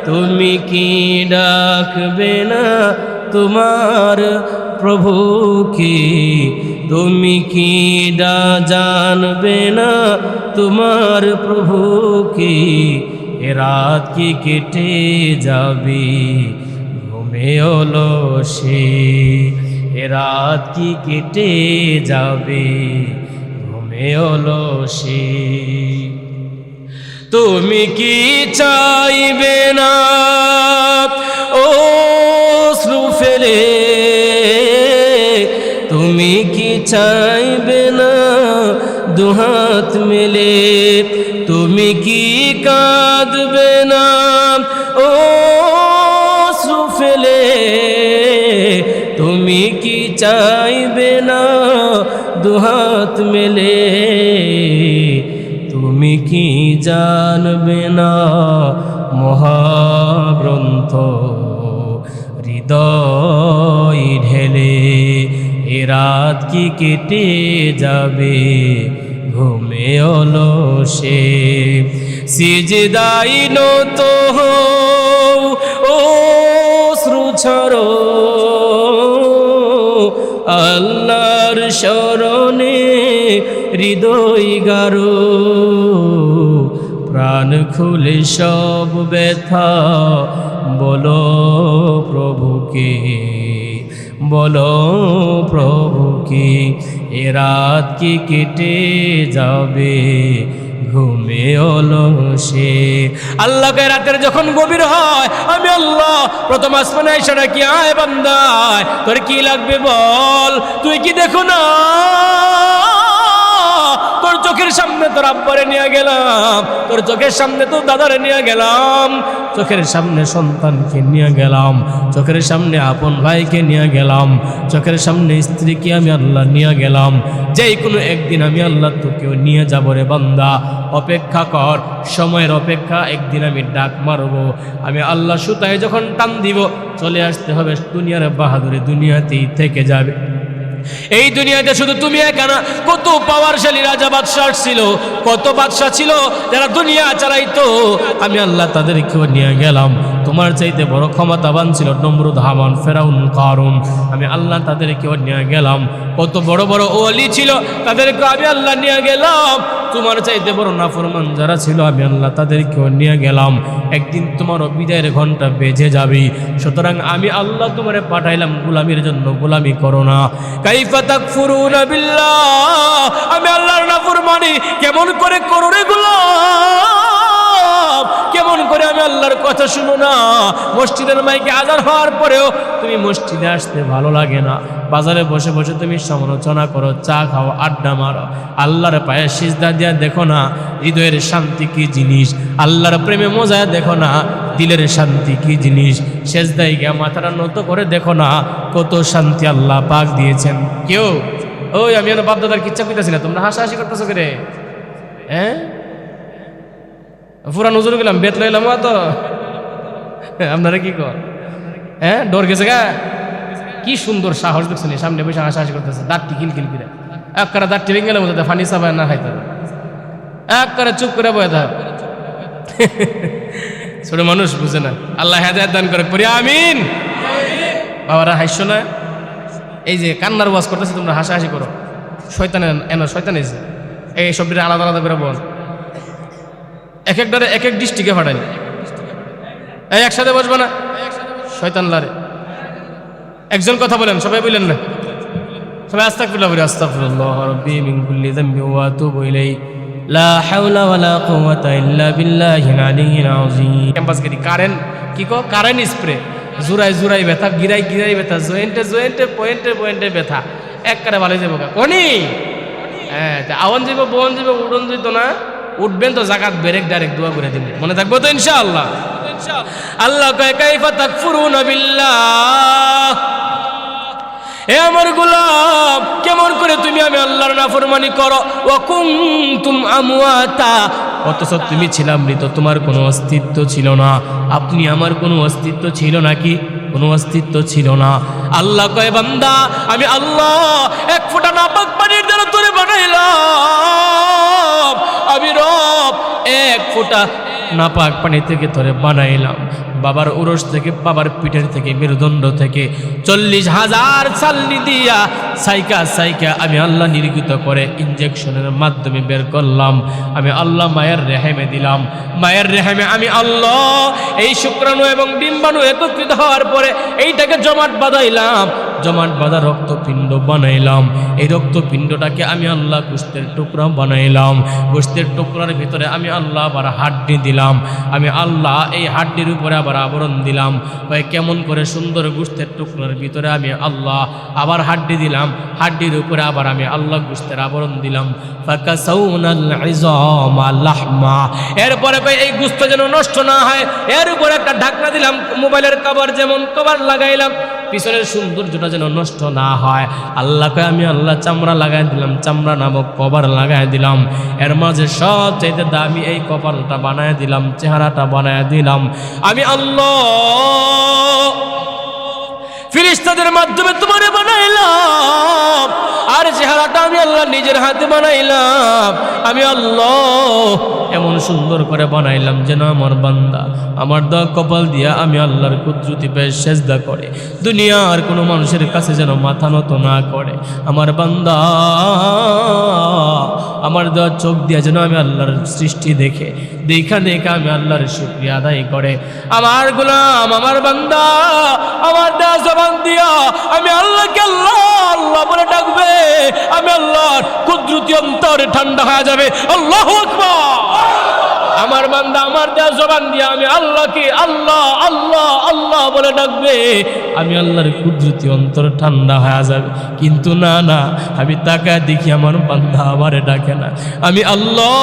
তুমি কি ডাকবে না তোমার প্রভুকে, তুমি কি জানবে না তোমার প্রভুকে, এ রাত কি কেটে যাবে ঘুমে অলসে, এ রাত কি কেটে যাবে ঘুমে অলসে। তুমি কি চাইবে না অশ্রু ফেলে, তুমি কি চাইবে না দুহাত মেলে, তুমি কি কাঁদবে না অশ্রু ফেলে, তুমি কি চাইবে না দুহাত মেলে, তুমি কি জানবে না মহাগ্রন্থ হৃদয় ঢেলে, এ রাত কি কেটে যাবে ঘুমে অলসে। সিজদাই নত হও অশ্রু ঝরো, আল্লাহর শরণে হৃদয় গারো, প্রাণ খুলে সব ব্যথা বলো প্রভুকে, বলো প্রভুকে, এ রাত কি কেটে যাবে ঘুমে অলসে। আল্লাহকে রাতের যখন গভীর হয়, আমি আল্লাহ প্রথম আসমানে এসে ডাকি, আয় বান্দা তোর কি লাগবে বল, তুই কি দেখো না তোর চোখের সামনে তোর আব্বারে নিয়ে গেলাম, তোর চোখের সামনে তোর দাদারে নিয়ে গেলাম, চোখের সামনে সন্তানকে নিয়ে গেলাম, চোখের সামনে আপন ভাইকে নিয়ে গেলাম, চোখের সামনে স্ত্রীকে আমি আল্লাহ নিয়ে গেলাম। যেই কোনো একদিন আমি আল্লাহ তোকেও নিয়ে যাবো রে বান্দা, অপেক্ষা কর, সময়ের অপেক্ষা, একদিন আমি ডাক মারবো, আমি আল্লাহ সুতায় যখন টান দিব চলে আসতে হবে, দুনিয়ার বাহাদুরি দুনিয়াতেই থেকে যাবে। এই দুনিয়াতে শুধু তুমি একা না, কত পাওয়ারশালী রাজা বাদশাহ ছিল, কত বাদশাহ ছিল যারা দুনিয়া চালাইতো, আমি আল্লাহ তাদেরকেও নিয়ে গেলাম। তোমার চাইতে বড় ক্ষমতাবান ছিল নমরুদ, হামান, ফেরাউন, কারুন, আমি আল্লাহ তাদেরকেও নিয়ে গেলাম। কত বড় বড় ওলি ছিল, তাদেরকে আমি আল্লাহ নিয়ে গেলাম। তোমার চাইতে বড় নাফরমান যারা ছিল, আমি আল্লাহ তাদেরকেও নিয়ে গেলাম। একদিন তোমারও বিদায়ের ঘন্টা বেজে যাবে, সুতরাং আমি আল্লাহ তোমারে পাঠাইলাম গোলামির জন্য, গোলামি করো না। কাইফা তাকফুরুনা বিল্লাহ, আমি আল্লাহর নাফরমানি কেমন করে করো রে গোলাম, কেমন করে আমি আল্লাহর কথা শুনো না। মসজিদের মাইকে আজান হওয়ার পরেও তুমি মসজিদে আসতে ভালো লাগে না, বাজারে বসে বসে তুমি সমালোচনা করো, চা খাও, আড্ডা মারো, আল্লাহর পায়ে সিজদা দিয়া দেখো না হৃদয়ের শান্তি কি জিনিস, আল্লাহর প্রেমে মজা দেখো না দিলের শান্তি কি জিনিস, সেজদায় গিয়া মাথাটা নত করে দেখো না কত শান্তি আল্লাহ পাক দিয়েছেন। কেউ ওই আমি বাপদাদার কিচ্ছা কইতাছি না, তোমরা হাসাহাসি করতেছো কে? হ্যাঁ, পুরা নজর গেলাম, বেত লইলাম তো আপনারা কি কর? হ্যাঁ, ডর গেছে গা, কি সুন্দর সাহস দেখছেন, সামনে বসে হাসাহাসি করতেছে, দাঁতটি কিলকিল করে, এক করে দাঁতটি ভেঙে গেলে মতো ফানি চাপায় না খাইতে হবে, এক করে চুপ করে বয়ে থাক। ছোট মানুষ বুঝে না, আল্লাহ হেদায়েত দান করে পড়ি আমিন। বাবারা হাসছো না, এই যে কান্নার ওয়াজ করতেছে তোমরা হাসাহাসি করো, শয়তান এসে এই সবটা আলাদা আলাদা করে বল, এক একটারে এক এক ডিস্ট্রিক্টে ফাটাই, এই একসাথে বসবে না, শয়তান লারে একজন কথা বলেন, সবাই বললেন না, সবাই আস্তাগফিরুল্লাহ বলি, আস্তাগফিরুল্লাহ রাব্বি মিন কুল্লি যামবি ওয়া আতুবু ইলাইহি। লা হাওলা ওয়ালা কুওয়াতা ইল্লা বিল্লাহিল আলিয়্যিল আযীম। ক্যাম্পাস গেটি কারেন্ট কি কো কারেন্ট স্প্রে জুরাই জুরাই ব্যথা গিরাই গিরাই ব্যথা জয়েন্টে জয়েন্টে পয়েন্টে পয়েন্টে ব্যথা একবারে ভালো যাবো কোনি হ্যাঁ আওয়ান যাব বোন যাব উড়ন যেত না উঠবেন তো জাকাত বেরেক ডাইরেক্ট দোয়া করে দিবেন মনে থাকবো তো ইনশাআল্লাহ। আল্লাহ কয় কাইফা তাকফুরুনা বিল্লাহ, এ আমার গোলাম কেমন করে তুমি আমি আল্লাহর নাফরমানি করো, ওয়া কুনতুম আমওয়াতা, অথচ তুমি ছিলা মৃত, তোমার কোনো অস্তিত্ব ছিল না। আপনি আমার কোনো অস্তিত্ব ছিল নাকি? কোনো অস্তিত্ব ছিল না। আল্লাহ কয় বান্দা আমি আল্লাহ এক ফোঁটা নাপাক পানির দ্বারা তোরে বানাইলাম, আমি রব এক ফোঁটা নাপাক পানি থেকে তোরে বানাইলাম, বাবার উরস থেকে বাবার পিঠের থেকে মেরুদণ্ড থেকে 40,000 চালনি দিয়া সাইকা সাইকা আমি আল্লাহ নির্গিত করে ইঞ্জেকশনের মাধ্যমে বের করলাম। আমি আল্লাহ মায়ের রেহেমে দিলাম, মায়ের রেহেমে আমি আল্লাহ এই শুক্রাণু এবং ডিম্বাণু একত্রিত হওয়ার পরে এইটাকে জমাট বাঁধাইলাম, জমাট বাঁধা রক্তপিণ্ড বানাইলাম। এই রক্তপিণ্ডটাকে আমি আল্লাহ গোশতের টুকরা বানাইলাম, গোশতের টুকরার ভিতরে আমি আল্লাহ আবার হাড্ডি দিলাম, আমি আল্লাহ এই হাড্ডির উপরে আবার আবরণ দিলাম। কেমন করে সুন্দর গোশতের টুকরার ভিতরে আমি আল্লাহ আবার হাড্ডি দিলাম, হাড্ডির উপরে আবার আমি আল্লাহ গোশতের আবরণ দিলাম। ফাকাসাউনাল ইযামা লাহমা, এরপরে এই গোশত যেন নষ্ট না হয় এর উপরে একটা ঢাকনা দিলাম, মোবাইলের কভার যেমন কভার লাগাইলাম, পিছনের সৌন্দর্যটা যেন নষ্ট না হয়। আল্লাহকে আমি আল্লাহ চামড়া লাগাই দিলাম, চামড়া নামক কভার লাগাই দিলাম, এর মাঝে সবচাইতে দামি এই কপালটা বানায় দিলাম, চেহারাটা বানায় দিলাম। আমি আল্লাহ ফেরেশতাদের মাধ্যমে তোমারে বানাইলাম, আর চেহারাটা আমি আল্লাহ নিজের হাতে বানাইলাম। আমি আল্লাহ এমন সুন্দর করে বানাইলাম যেন আমার বান্দা আমার দেওয়া কপাল দিয়া আমি আল্লাহর কুদরতি পেয়ে সেজদা করে, দুনিয়ার কোনো মানুষের কাছে যেন মাথা নত না করে। আমার বান্দা আমার দেওয়া চোখ দিয়া যেন আমি আল্লাহর সৃষ্টি দেখে দেখা দেখা আমি আল্লাহর শুকরিয়া আদায় করে। আমার গোলাম আমার বান্দা আমার দেওয়া জবান দিয়া আমি আল্লাহকে আল্লাহ আল্লাহ বলে ডাকবে, আমি আল্লাহর কুদরতি অন্তরে ঠান্ডা হয়ে যাবে। আল্লাহু আকবার। আমার বান্দা আমার দেওয়া জবান দিয়া আমি আল্লাহকে আল্লাহ আল্লাহ আল্লাহ বলে ডাকবে, আমি আল্লাহর কুদরতি অন্তর ঠান্ডা হয়ে যাবে। কিন্তু না না, আমি তাকায় দেখি আমার বান্দা আমারে ডাকে না। আমি আল্লাহ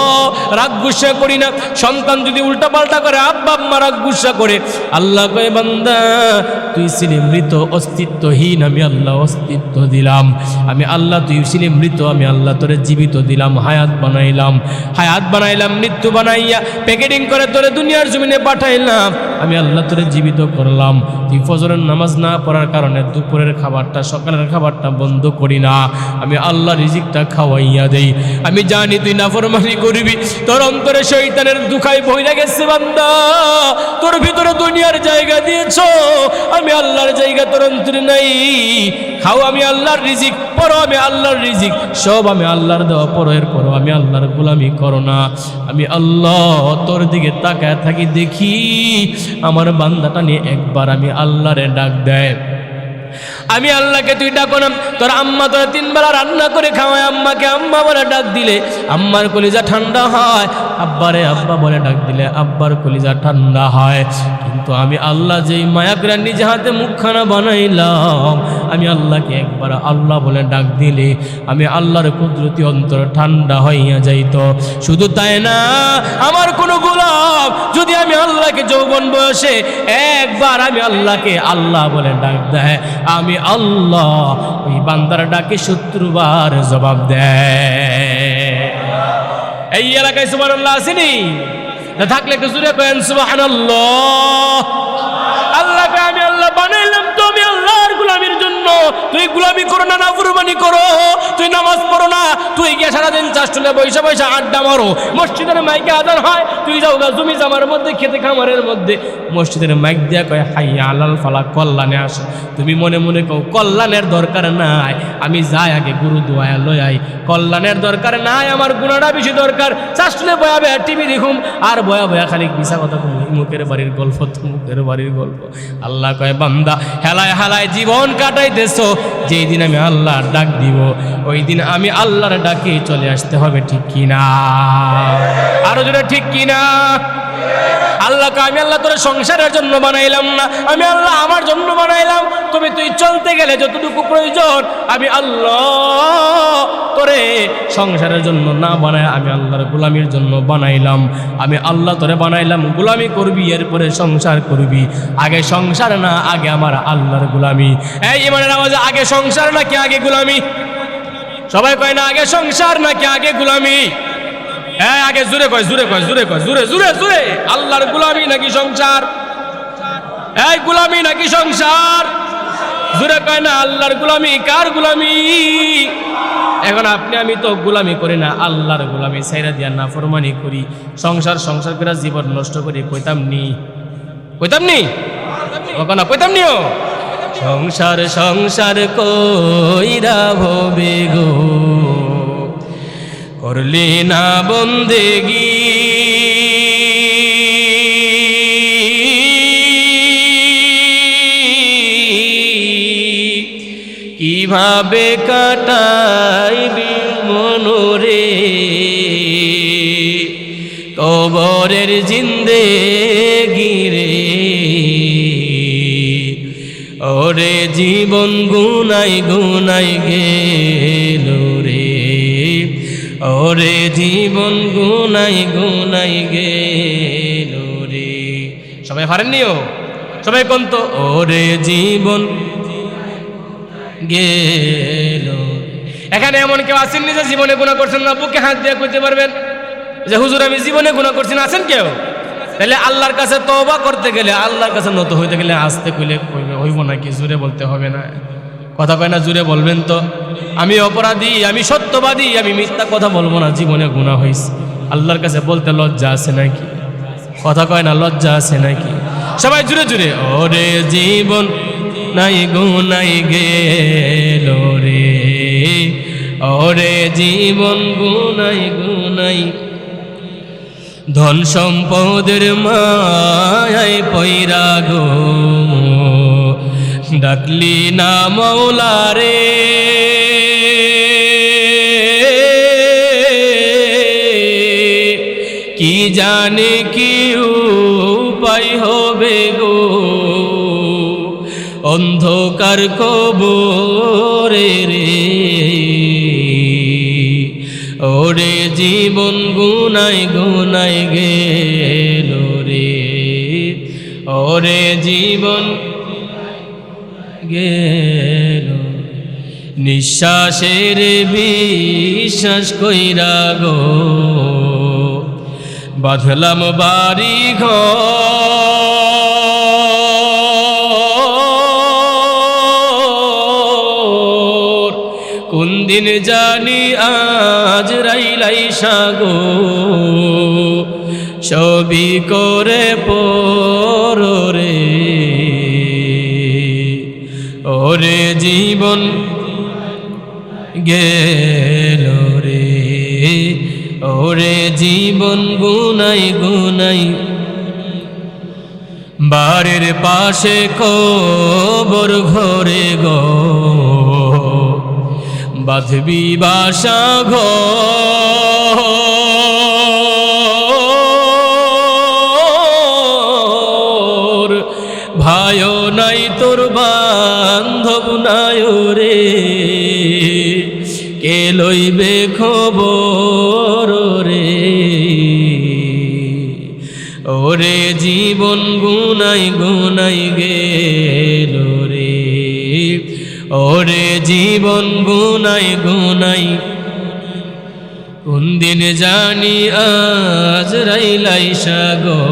রাগ গুসা করি না, সন্তান যদি উল্টা পাল্টা করে আব্বা আম্মা রাগ গুসা করে, আল্লাহ কয় বান্দা তুই ছিলি মৃত অস্তিত্বহীন, আমি আল্লাহ অস্তিত্ব দিলাম। আমি আল্লাহ তুই ছিলি মৃত, আমি আল্লাহ তোরে জীবিত দিলাম, হায়াত বানাইলাম, হায়াত বানাইলাম, মৃত্যু বানাইয়া প্যাকেটিং করে তোরে দুনিয়ার জমিনে পাঠাইলাম। আমি আল্লাহ তোরে জীবিত করলাম। তুই ফজরের নামাজ না পড়ার কারণে দুপুরের খাবারটা সকালের খাবারটা বন্ধ করি না, আমি আল্লাহ রিজিকটা খাওয়াইয়া দেই। আমি জানি তুই নাফরমানি করবি, তোর অন্তরে শয়তানের দুখাই ভইরা গেছে বান্দা, তোর ভিতরে দুনিয়ার জায়গা দিয়েছো, আমি আল্লাহর জায়গা তোর অন্তরে নাই। খাও আমি আল্লাহর রিজিক, পড়ো আমি আল্লাহর রিজিক, সব আমি আল্লাহর দেওয়া, পড়ো এর পরও আমি আল্লাহর গোলামি করো না। আমি আল্লাহ তোর দিকে তাকায় থাকি, দেখি আমার বান্দাটা নিয়ে একবার আমি আল্লাহরে ডাক দেয়। আমি আল্লাহকে তুই ডাকো না, তোর আম্মা তোরা 3 বেলা রান্না করে খাওয়ায়, আম্মাকে আম্মা বলে ডাক দিলে আম্মার কলিজা ঠান্ডা হয়, আব্বারে আব্বা বলে ডাক দিলে আব্বার কলিজা ঠান্ডা হয়। কিন্তু আমি আল্লাহ যেই মায়া করে নিজে হাতে মুখখানা বানাইলাম, আমি আল্লাহকে একবার আল্লাহ বলে ডাক দিলে আমি আল্লাহর কুদরতি অন্তর ঠান্ডা হইয়া যাইত। শুধু তাই না, আমার কোনো গোলাম যদি আমি আল্লাহকে যৌবন বয়সে একবার আমি আল্লাহকে আল্লাহ বলে ডাক দেয়, আমি আল্লাহ ওই বান্দার ডাকে 70 বার জবাব দেয়। এই এলাকায় সুবহানাল্লাহ আসেনি? না থাকলে একটু জোরে করেন সুবহানাল্লাহ। আল্লাহকে আমি আল্লাহ বানাইলাম তো আমি আল্লাহর গোলামির জন্য। তুই গোলামি করো না, নাফরমানি করো, তুই নামাজ পড়ো না, তুই গিয়ে সারাদিন চাষটুলে বৈশা বৈশা আড্ডা মারো, মসজিদের মাইকে আদান হয়, তুই যাও গা জমি জামার মধ্যে খেতে খামারের মধ্যে, মসজিদের মাইক দিয়া কয় হাইয়া আলাল ফালা, কল্যাণে আসো। তুমি মনে মনে কও কল্যাণের দরকার নাই, আমি যাই আগে গুরু দোয়া লই আই, কল্যাণের দরকার নাই, আমার গুণাটা বেশি দরকার। চাষটুলে বয়া বয়া টিভি দেখুম আর বয়া বয়া খালি মিশা কথা কই তমুকের বাড়ির গল্প, তমুকের বাড়ির গল্প। আল্লাহ কয় বান্দা হেলায় হেলায় জীবন কাটাইতেছো, যেই দিন আমি আল্লাহর ডাক দিব ওই দিন আমি আল্লাহর ডাকে চলে আসতে হবে, ঠিক কিনা? আরো জোরে ঠিক কিনা? আল্লাহকে আমি আল্লাহ তোর সংসারের জন্য বানাইলাম না, আমি আল্লাহ আমার জন্য বানাইলাম। তুই চলতে গেলে যতটুকু প্রয়োজন আমি আল্লাহ তোরে সংসারের জন্য না বানাই আমি আল্লাহর গোলামির জন্য বানাইলাম। আমি আল্লাহ তোরে বানাইলাম গোলামি করবি, এরপরে সংসার করবি। আগে সংসার না, আগে আমার আল্লাহর গোলামি। এই ইমানের আওয়াজে আগে সংসার নাকি আগে গোলামি? সবাই কয় না আগে সংসার নাকি আগে গোলামি? হ্যাঁ আগে জুড়ে কয়, জুড়ে কয়, জুড়ে কয়, জুড়ে জুড়ে জুড়ে। আল্লাহর গোলামি নাকি সংসার? এই গোলামি নাকি সংসার? জুড়ে কয় না আল্লাহর গোলামি। কার গোলামি? এখন আপনি আমি তো গোলামি করি না, আল্লাহর গোলামি ছাইরা দিয়া নাফরমানি করি, সংসার সংসার করে জীবন নষ্ট করি। কইতাম নি? কইতাম নি? না কইতাম নিও। সংসার সংসার কইরা ভবে গো করলি না বন্দেগি, কিভাবে কাটাইবি মনোরে কবরের জিন্দেগি রে। ওরে জীবন গুনাই গুনাই গেল রে, ওরে জীবন গুনাই গুনাই গেল রে। সবাই পারেননিও? সবাই কোন তো ওরে জীবন গেল। এখানে এমন কেউ আছেন নিজে জীবনে গুনাহ করছেন না? বুকে হাত দিয়ে কইতে পারবেন যে হুজুর আমি জীবনে গুনাহ করছি না? আছেন কেউ? তাহলে আল্লাহর কাছে তওবা করতে গেলে, আল্লাহর কাছে নত হইতে গেলে আস্তে কইলে হইব নাকি? জোরে বলতে হবে না? কথা কয় না? জোরে বলবেন তো। আমি অপরাধী, আমি সত্যবাদী, আমি মিথ্যা কথা বলবো না, জীবনে গুনাহ হয়েছে। আল্লাহর কাছে বলতে লজ্জা আছে নাকি? কথা কয় না লজ্জা আছে নাকি? সবাই জুড়ে জুড়ে ওরে জীবন নাই গুনাই গেল রে, ওরে জীবন গুনাই গুনাই। ধন সম্পদের মায়ায় পয়রা গো ডাকলি না মৌলা রে, কি জানে কি উপায় হবে গো অন্ধকার কবরে রে। ওরে জীবন গুনাই গুনাই গেল রে, ওরে জীবন গেল। নিঃশ্বাসের বিশ্বাস কইরা গো বাঁধলাম বাড়ি ঘর, কোন দিন জানি আজ রাইলাই সাগো সবই করে পরে। ওরে জীবন গেল রে, ওরে জীবন গুনাই গুনাই। বাড়ির পাশে কবর ঘরে গো বাঁধবি বাসা ঘর, ভাইও নাই তোর বান্ধব নাই রে, কে লইবে খবর রে। ওরে জীবন গুনাই গুনাই গেল রে, ওরে জীবন গুনাই গুনাই। কোন দিন জানি আজ রাইলাই সাগো,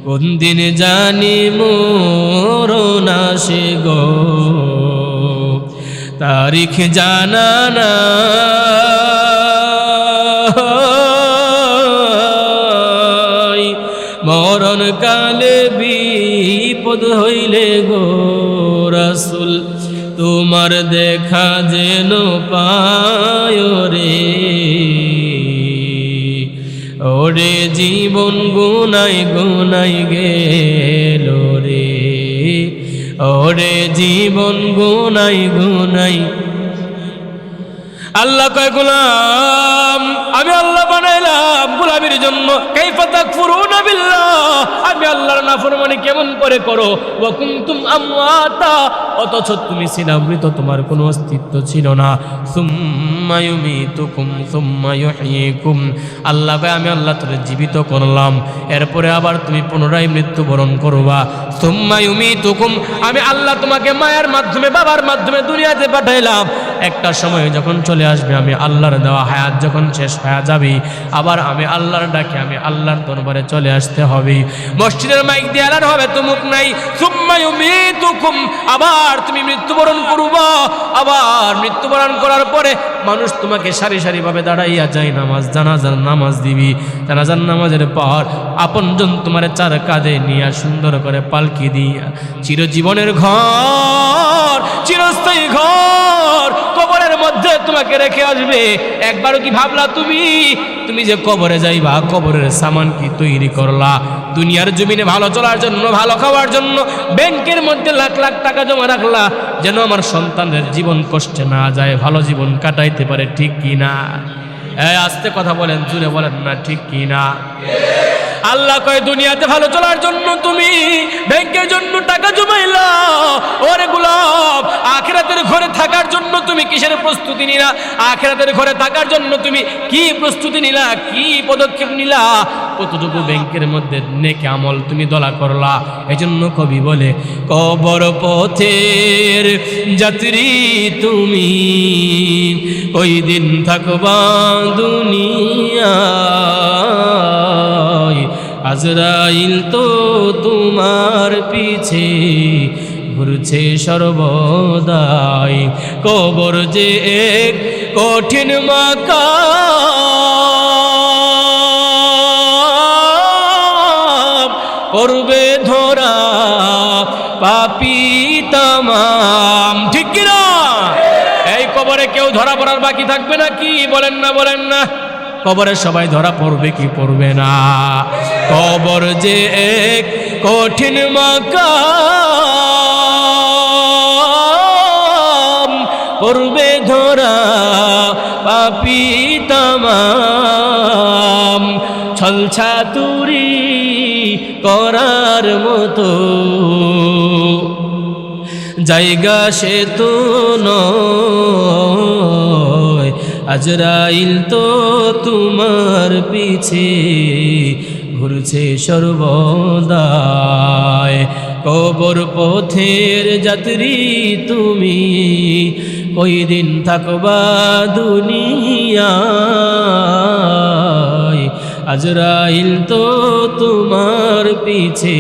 কোন দিন জানি মরণ আসে গো তারিখ জানা নাই। মরণ কালে বিপদ হইলে গো রাসূল তোমার দেখা যেন পায় রে। ওরে জীবন গুনাই গুনাই গেল রে, ওরে জীবন গুনাই গুনাই। আল্লাহ কয় গোলাম আমি আল্লাহ বানাইলাম গোলামের জন্য, কাইফা তাকফুরুনা বিল্লাহ, আমি আল্লাহর নাফরমানি কেমন করে করো, ওয়া কুনতুম আমওয়াতা, অথচ তুমি ছিলা মৃত, তোমার কোনো অস্তিত্ব ছিল না। সুম্মা ইউমিতুকুম সুম্মা ইউহয়িকুম, আল্লাহ কয় আমি আল্লাহ তোরে জীবিত করলাম, এরপরে আবার তুমি পুনরায় মৃত্যুবরণ করবা। সুম্মা ইউমিতুকুম, আমি আল্লাহ তোমাকে মায়ের মাধ্যমে বাবার মাধ্যমে দুনিয়াতে পাঠাইলাম, একটা সময় যখন চলে আসবে আমি আল্লাহর দেওয়া হায়াত যখন শেষ হয়ে যাবে, আবার আমি আল্লাহর ডাকে আমি আল্লাহর দরবারে চলে আসতে হবে। মসজিদের মাইক দিয়ে এলান হবে তুমুক নাই, সুম্মা ইউমিতুকুম, আবার তুমি মৃত্যুবরণ করবা, আবার মৃত্যুবরণ করার পরে মানুষ তোমাকে সারি সারি ভাবে দাঁড়াইয়া যায় নামাজ, জানাজার নামাজ দিবি, জানাজার নামাজের পর আপনজন তোমার চার কাঁধে নিয়ে সুন্দর করে পালকি দিয়া চিরজীবনের ঘর, চিরস্থায়ী ঘর কবরের মধ্যে তোমাকে রেখে আসবে। একবারও কি ভাবলা তুমি যে কবরে যাইবা, কবরের সামান কি তৈরি করলা? দুনিয়ার জমিনে ভালো চলার জন্য, ভালো খাওয়ার জন্য ব্যাংকের মধ্যে লাখ লাখ টাকা জমা রাখলা, যেন আমার সন্তানের জীবন কষ্টে না যায়, ভালো জীবন কাটাইতে পারে, ঠিক কি না? আস্তে কথা বলেন, জুড়ে বলেন না, ঠিক কি না? আল্লাহ কয় দুনিয়াতে ভালো চলার জন্য তুমি ব্যাংকের জন্য টাকা জমাইলা, ওরে গোলাম আখিরাতের ঘরে থাকার জন্য তুমি কিসের প্রস্তুতি নিলা? আখিরাতের ঘরে থাকার জন্য তুমি কি প্রস্তুতি নিলা, কি পদক্ষেপ নিলা? কতটুকু ব্যাংকের মধ্যে নেক আমল তুমি দলা করলা? এজন্য কবি বলে কবর পথের যাত্রী তুমি, ওই দিন থাকবা দুনিয়ায়, আজরাইল তো তোমার পিছে ঘুরছে সর্বদাই। কবর যে এক কঠিন মাকাম, পড়বে ধরা পাপী তামাম, ঠিক কিনা? এই কবরে কেউ ধরা পড়ার বাকি থাকবে না কি? বলেন না, বলেন না? কবরে সবাই ধরা পড়বে কি পড়বে না? কবর যে এক কঠিন মাকাম, পড়বে ধরা পাপী তামাম, ছলছাতুরি করার মতো জায়গা সে তো নয়, আজরাইল তো তোমার পিছে ঘুরছে সর্বদাই। কবর পথের যাত্রী তুমি, কয়দিন থাকবা দুনিয়ায়, আজরাইল তো তোমার পিছে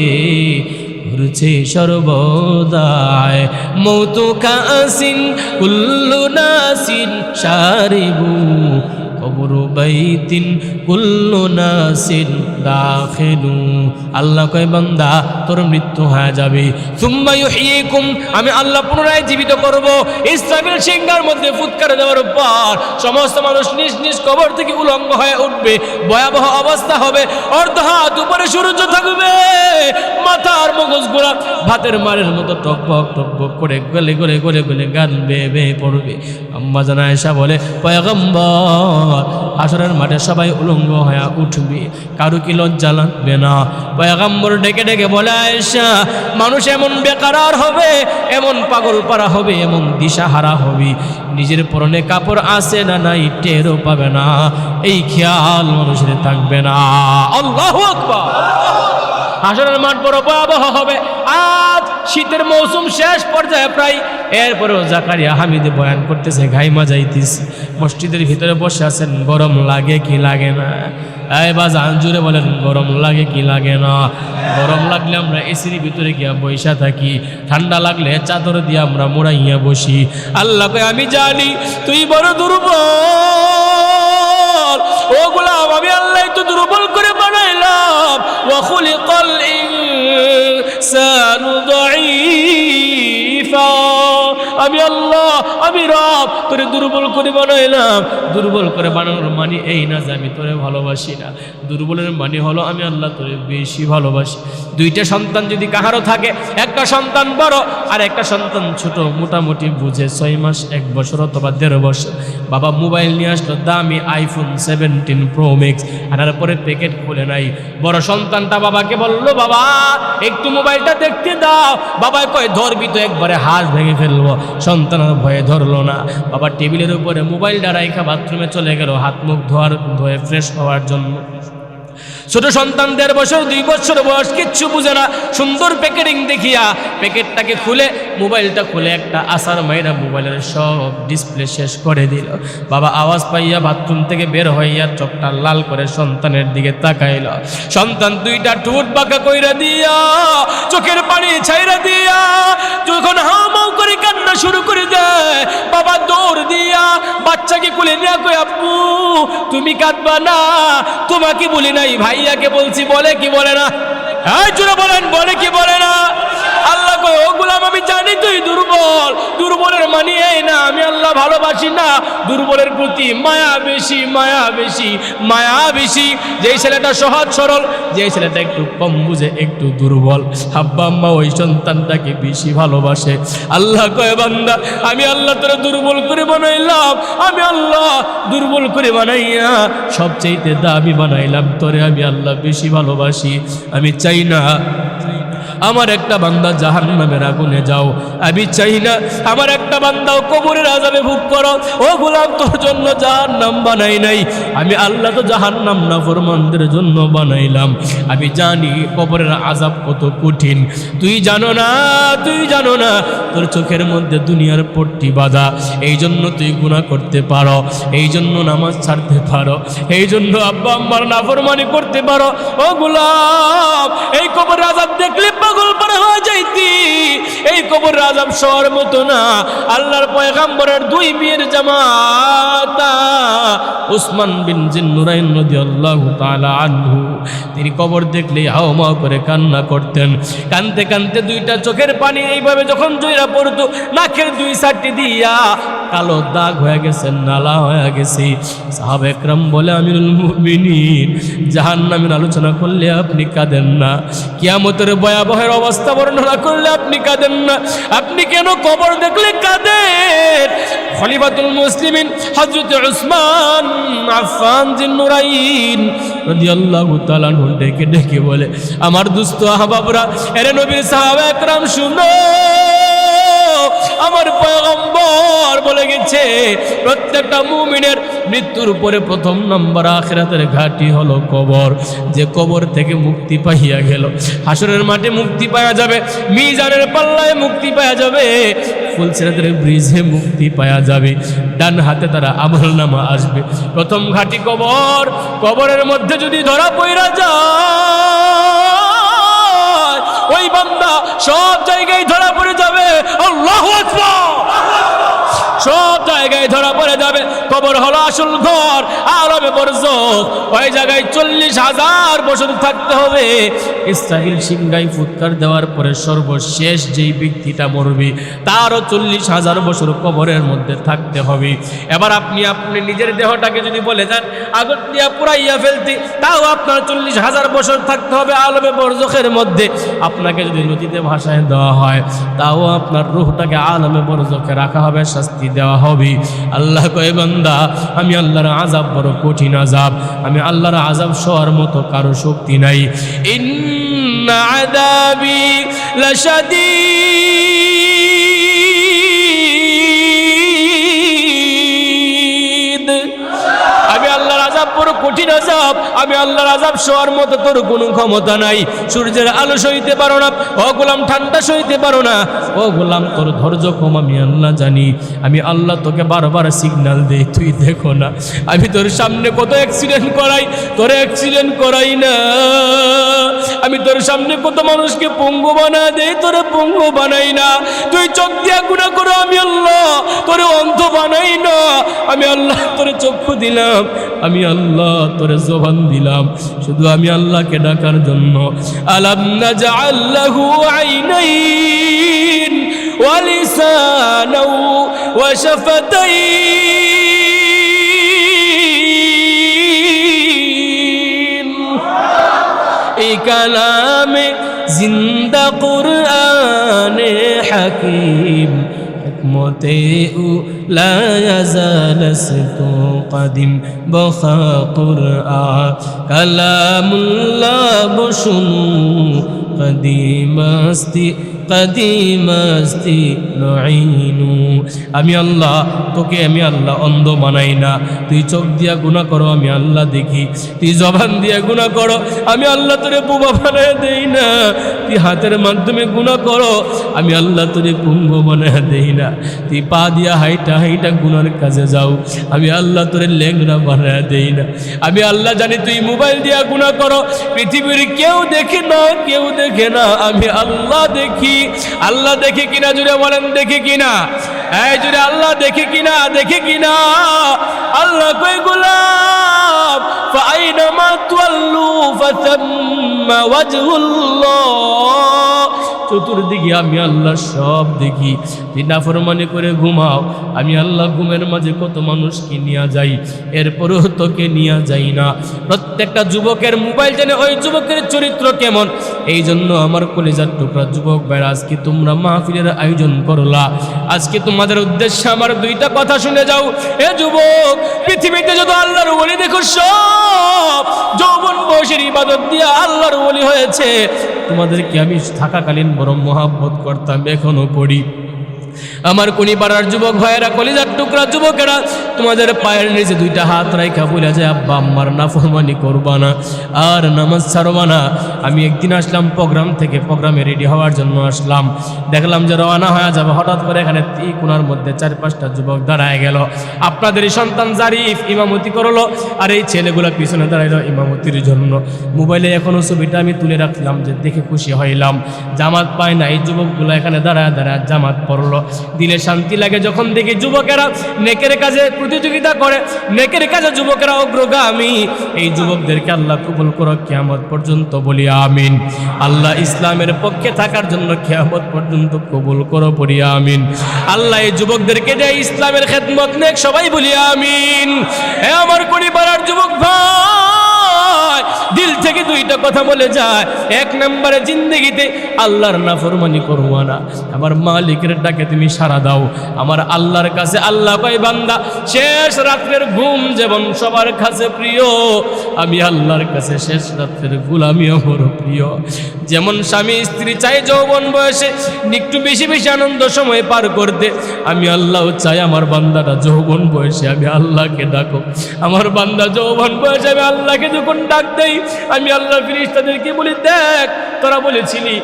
ঘুরছে সর্বদাই। মৌতু কাসিন কুল্লু নাসিন শারিবু, কবরু বাইতিন কুল্লু নাসিন দাখিলু। আল্লাহ কয় বান্দা তোর মৃত্যু হয়ে যাবে, সুম্মা ইউহয়িকুম, আমি আল্লাহ পুনরায় জীবিত করব। ইসরাফিল সিংহার মধ্যে ফুৎকার দেওয়ার পর সমস্ত মানুষ নিজ নিজ কবর থেকে উলঙ্গ হয়ে উঠবে, ভয়াবহ অবস্থা হবে। অর্ধ হাত উপরে সূর্য থাকবে, মাথার মগজ গোড়া ভাতের মারের মতো টকবক টকবক করে গলে গলে গলে গলে গান বেয়ে বেয়ে পড়বে। আম্মা জান আয়েশা বলে পয়গম্বর হাসরের মাঠে সবাই উলঙ্গ হয়ে উঠবে, কারো কি লজ্জা লাগবে না? পয়গম্বর ডেকে ডেকে বলে আয়েশা মানুষ এমন বেকারার হবে, এমন পাগল পারা হবে, এমন দিশাহারা হবে, নিজের পরনে কাপড় আছে না নাই টেরও পাবে না, এই খেয়াল মানুষের থাকবে না। আল্লাহু আকবার। হাসরের মাঠ বড় ভয়াবহ হবে। আজ শীতের মৌসুম শেষ পর্যায়ে প্রায়, এরপরেও জাকারিয়া হামিদে বয়ান করতেছে, ঘাইমা যাইতেছে, মসজিদের ভিতরে বসে আছেন, গরম লাগে কি লাগে না? এই বাজান জুড়ে বলেন গরম লাগে কি লাগে না? গরম লাগলে আমরা এসির ভিতরে গিয়া বসা থাকি, ঠান্ডা লাগলে চাদর দিয়ে আমরা মোড়াইয়া বসি। আল্লাহ কয় আমি জানি তুই বড় দুর্বল, ও গোলাম আমি আল্লাহ তো দুর্বল করে বানাইলাম। ওয়া খুলিকাল ইনসানু দাঈফা, আমি আল্লাহ আমি রব তোরে দুর্বল করে বানাইলাম। দুর্বল করে বানানোর মানে এই না যে আমি তোরে ভালোবাসি না, দুর্বলের মানে হলো আমি আল্লাহ তোরে বেশি ভালোবাসি। দুইটা সন্তান যদি কাহারও থাকে, একটা সন্তান বড় আর একটা সন্তান ছোট, মোটামুটি বুঝে 6 মাস 1 বছর অথবা 1.5 বছর, বাবা মোবাইল নিয়ে আসলো দামি আইফোন 17 প্রো ম্যাক্স, আনার পরে প্যাকেট খুলে নাই। বড় সন্তানটা বাবাকে বললো বাবা একটু মোবাইলটা দেখতে দাও। বাবা কয় ধরবি তো একবারে হাত ভেঙে ফেলবো। সন্তানের ভয়ে ধরলো না। বাবা টেবিলের উপরে মোবাইলটা রাইখা বাথরুমে চলে গেল হাত মুখ ধোয়ে ফ্রেশ হওয়ার জন্য। ছোট সন্তান 1.5 বছর 2 বছর বয়স, কিচ্ছু বুঝে না। সুন্দর প্যাকেটিং দেখিয়া প্যাকেটটাকে খুলে মোবাইলটা খুলে একটা আসার মাইরা মোবাইলের সব ডিসপ্লে শেষ করে দিল। বাবা আওয়াজ পাইয়া বাথরুম থেকে বের হইয়া চোখটা লাল করে সন্তানের দিকে তাকাইল। সন্তান 2টা ঠোঁট বাঁকা কইরা দিয়া চোখের পানি ছাইরা দিয়া যখন হাউমাউ করে কান্না শুরু করে দেয়, বাবা দৌড় দিয়া বাচ্চাকে কোলে নিয়ে কই আব্বু তুমি কাঁদবা না, তোমাকে বলি নাই ভাইয়াকে বলছি, বলে কি বলে না? এই জোরে বলেন, বলে কি বলে না? আল্লাহ কয় ও গোলাম আমি জানি তুই দুর্বল, দুর্বলের মানে এই না আমি আল্লাহ ভালোবাসি না, দুর্বলের প্রতি মায়া বেশি, মায়া বেশি, মায়া বেশি। যেই ছেলেটা সহজ সরল, যে ছেলেটা একটু কম বুঝে, একটু দুর্বল, আব্বা আম্মা ওই সন্তানটাকে বেশি ভালোবাসে। আল্লাহ কয় বান্দা আমি আল্লাহ তোরে দুর্বল করে বানাইলাম, আমি আল্লাহ দুর্বল করে বানাইয়া সবচেয়ে দামি বানাইলাম তোরে, আমি আল্লাহ বেশি ভালোবাসি। আমি চাই না আমার একটা বান্দা জাহান্নামের আগুনে যাও, আমি চাই না আমার একটা বান্দাও কবরের আযাবে ভোগ করো। ও গোলাম তোর জন্য জাহান্নাম বানাই নাই, আমি আল্লাহ তো জাহান্নাম নাফরমানদের জন্য বানাইলাম। আমি জানি কবরের আযাব কত কঠিন, তুই জানো না, তুই জানো না। তোর চোখের মধ্যে দুনিয়ার পট্টি বাঁধা, এই জন্য তুই গুনাহ করতে পারো, এই জন্য নামাজ ছাড়তে পারো, এই জন্য আব্বা আম্মার নাফরমানি করতে পারো। ও গোলাম এই কবরের আযাব দেখলে পাগল পারা হয়ে যাইতি। এই কবর আযাব সর মতো না। আল্লাহর পয়গম্বরের 2 বিয়ের জামাতা উসমান বিন জিন্নুরাইন রাদিয়াল্লাহু তাআলা আনহু, তিনি কবর দেখলে হাওমাও করে কান্না করতেন। কানতে কানতে 2টা চোখের পানি এইভাবে যখন জইরা পড়তো, নাকের 2 সাইডে দিয়া কালো দাগ হয়ে গেছে, নালা হয়ে গেছে। সাহাবা একরাম বলে আমিরুল মুমিনিন জাহান্নামের আলোচনা করলে আপনি কাঁদেন না, কিয়ামতের ভয়াবহের অবস্থা বর্ণনা করলে আপনি কাঁদেন না, আপনি কেন কবর দেখলে কাঁদেন? খলিফাতুল মুসলিমিন হযরত উসমান আফফান জিন্নুরাইন রাদিয়াল্লাহু তাআলা আনহু ডেকে ডেকে বলে আমার দুস্থ আহবাবরা, এরে নবীর সাহাবা একরাম শুনো, আমার পয়গম্বর বলে গেছে প্রত্যেকটা মুমিনের মৃত্যুর পরে প্রথম নম্বর আখিরাতের ঘাঁটি হলো কবর। যে কবর থেকে মুক্তি পাইয়া গেল, হাসরের মাঠে মুক্তি পাওয়া যাবে, মিজানের পাল্লায় মুক্তি পাওয়া যাবে, ফুলসিরাতের ব্রিজে মুক্তি পাওয়া যাবে, ডান হাতে তারা আমলনামা আসবে। প্রথম ঘাঁটি কবর, কবরের মধ্যে যদি ধরা পড়া যায় ওই বান্দা সব জায়গায় ধরা পড়ে যাবে। আল্লাহু আকবার, সব জায়গায় ধরা পড়ে যাবে। কবর হলো আসল ঘর, আলমে বরজত। ওই জায়গায় 40,000 বছর থাকতে হবে। ইসরাইল সিংহাই ফুৎকার দেওয়ার পরে সর্বশেষ যেই ব্যক্তিটা মরবে তারও 40,000 বছর কবরের মধ্যে থাকতে হবে। এবার আপনি নিজের দেহটাকে যদি বলে যান আগুন দিয়া পুরাইয়া ফেলতে, তাও আপনার 40,000 বছর থাকতে হবে আলমে বরজখের মধ্যে। আপনাকে যদি নদীতে ভাসায় দেওয়া হয় তাও আপনার রূহটাকে আলমে বরজখে রাখা হবে, শাস্তি দেওয়া হবে। আল্লাহ কয় বান্দা আমি আল্লাহর আযাব বড় কঠিন আযাব, আমি আল্লাহর আযাব সওয়ার মতো কারো শক্তি নাই। ইন্না আযাবি লাশাদীদ, আমি আল্লাহর আযাব বড় কঠিন আযাব, আমি আল্লাহর আযাব সওয়ার মতো তোর কোনো ক্ষমতা নাই। সূর্যের আলো সইতে পারো না, ও গোলাম ঠান্ডা সইতে পারো না, ও গোলাম তোর ধৈর্য কম আমি আল্লাহ জানি। আমি আল্লাহ তোকে বারবার সিগন্যাল দেই, তুই দেখো না আমি তোর সামনে কত অ্যাক্সিডেন্ট করাই, তোর অ্যাক্সিডেন্ট করাই না। আমি তোর সামনে কত মানুষকে পঙ্গু বানা দেই, তোরে পঙ্গু বানাই না। তুই চোখ দিয়া গুনাহ করো, আমি আল্লাহ তোরে অন্ধ বানাই না। আমি আল্লাহ তোরে চক্ষু দিলাম, আমি আল্লাহ তোরে জবান দিলাম, শুধু আমি আল্লাহকে ডাকার জন্য। আলাম নাজআল লাহু আইনাইন ولسانا وشفتين এই কালামে জিন্দা কুরআন হাকিম হিকমতে ও লা ইয়াজালস্তু কদিম বখা কুরআন কালামুল্লাহ বশুনু কদিমাস্তি কদিমাস্তি নঈনু আমি আল্লাহ তোকে আমি আল্লাহ অন্ধ বানাই না তুই চোখ দিয়া গুনাহ করো আমি আল্লাহ দেখি তুই জবান দিয়া গুনাহ করো আমি আল্লাহ তোরে বোবা বানায় দেই না তুই হাতের মাধ্যমে গুনাহ করো আমি আল্লাহ তোরে পুঙ্গ বানায় দেই না তুই পা দিয়া হাইটা হাইটা গুনার কাজে যাও আমি আল্লাহ তোরে লেংড়া বানায় দেই না আমি আল্লাহ জানি তুই মোবাইল দিয়া গুনাহ করো পৃথিবীর কেউ দেখে না কেউ দেখে না আমি আল্লাহ দেখি আল্লাহ দেখে কিনা জুড়ে বলেন দেখে কিনা এই জুড়ে আল্লাহ দেখে কিনা দেখে কিনা আল্লাহ কই গোলাম ফাইনামা তুয়াল্লু ফাতাম্মা ওয়াজহুল্লাহ চতুর্দিকে আমি আল্লাহ সব দেখি তুই নাফরমানি করে ঘুমাও আমি আল্লাহ ঘুমের মাঝে কত মানুষকে নিয়ে যাই এরপরও তোকে নিয়ে যাই না প্রত্যেকটা যুবকের মোবাইল জানে ওই যুবকের চরিত্র কেমন এই জন্য আমার কলিজার টুকরা যুবক ভাইরা আজকে তোমরা মাহফিলের আয়োজন করলা আজকে তোমাদের উদ্দেশ্যে আমার দুইটা কথা শুনে যাও এ যুবক পৃথিবীতে যত আল্লাহর ওলি দেখো সব যৌবন বয়সের ইবাদত দিয়ে আল্লাহর ওলি হয়েছে তোমাদেরকে আমি থাকাকালীন বড় মহাব্বত করতাম এখনো করি আমার কোনি পাড়ার যুবক ভাইয়েরা কলিজার টুকরা যুবকেরা তোমাদের পায়ের নিচে দুইটা হাত রাইখা বলে যায় আব্বা আম্মার নাফরমানি করবা না আর নামাজ ছাড়বা না আমি একদিন আসলাম প্রোগ্রাম থেকে প্রোগ্রামে রেডি হওয়ার জন্য আসলাম দেখলাম যে রওনা হয়ে যাবে হঠাৎ করে এখানে কোনার মধ্যে 4-5টা যুবক দাঁড়ায় গেল আপনাদের সন্তান জারিফ ইমামতি করলো আর এই ছেলেগুলো পিছনে দাঁড়াইলো ইমামতির জন্য মোবাইলে এখনো ছবিটা আমি তুলে রাখলাম যে দেখে খুশি হইলাম জামাত পায় না এই যুবকগুলো এখানে দাঁড়ায় দাঁড়ায় জামাত পড়লো দিলে শান্তি লাগে যখন দেখি যুবকেরা নেকের কাজে প্রতিযোগিতা করে নেকের কাজে যুবকেরা অগ্রগামী এই যুবকদেরকে আল্লাহ কবুল করো কিয়ামত পর্যন্ত বলি আমিন আল্লাহ ইসলামের পক্ষে থাকার জন্য কিয়ামত পর্যন্ত কবুল করো বলি আমিন আল্লাহ এই যুবকদেরকে যে ইসলামের খেদমত নেক সবাই বলি আমিন হে আমার পরিবারের যুবক ভাই দিল থেকে দুইটা কথা বলে যায় এক নম্বরে জিন্দেগিতে আল্লাহর নাফরমানি করবো না আমার মালিকের ডাকে তুমি সাড়া দাও আমার আল্লাহর কাছে আল্লাহ কয় বান্দা শেষ রাত্রের ঘুম যেমন সবার কাছে প্রিয় আমি আল্লাহর কাছে শেষ রাত্রের গোলামিও বড় প্রিয় যেমন স্বামী স্ত্রী চাই যৌবন বয়সে একটু বেশি বেশি আনন্দ সময় পার করতে আমি আল্লাহ চাই আমার বান্দাটা যৌবন বয়সে আমি আল্লাহকে ডাকো আমার বান্দা যৌবন বয়সে আমি আল্লাহকে যখন ডাক দেই আমি আল্লাহ ফেরেশতাদেরকে বলি দেখ তোরা বলেছিলি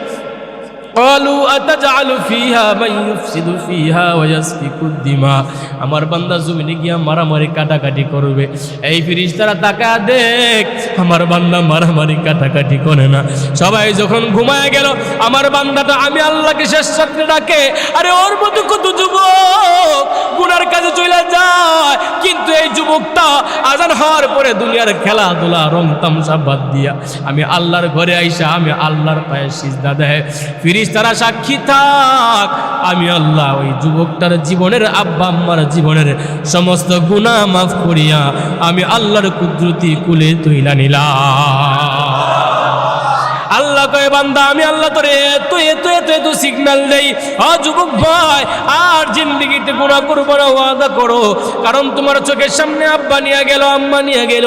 قالوا أتجعل فيها من يفسد فيها ويسفك الدماء আমার বান্দা জমিনে গিয়া মারামারি কাটাকাটি করবে এই ফেরেশতারা তাকা দেখ আমার বান্দা মারামারি কাটাকাটি করে না সবাই যখন ঘুমায় গেল আমার বান্দাটা আমি আল্লাহকে শেষ রাত্রে ডাকে আরে ওর মতো কত যুবক গুনার কাজে চলে যায় কিন্তু এই যুবকটা আজান হওয়ার পরে দুনিয়ার খেলাধুলা রং তামসা বাদ দিয়া আমি আল্লাহর ঘরে আইসা আমি আল্লাহর পায়ে সিজদা দেয় ফেরেশতারা সাক্ষী থাক আমি আল্লাহ ওই যুবকটার জীবনের আব্বা আম্মার জীবনের সমস্ত গুনাহ মাফ করিয়া আমি আল্লাহর কুদরতি কুলে তুইলা নিলাম আল্লাহ কয় বান্দা আমি আল্লাহ তোরে এত এত এত এত সিগন্যাল দেই যুবক ভাই আর জিন্দেগিতে গুনাহ করবো না ওয়াদা করো কারণ তোমার চোখের সামনে আব্বা নিয়ে গেল আম্মা নিয়ে গেল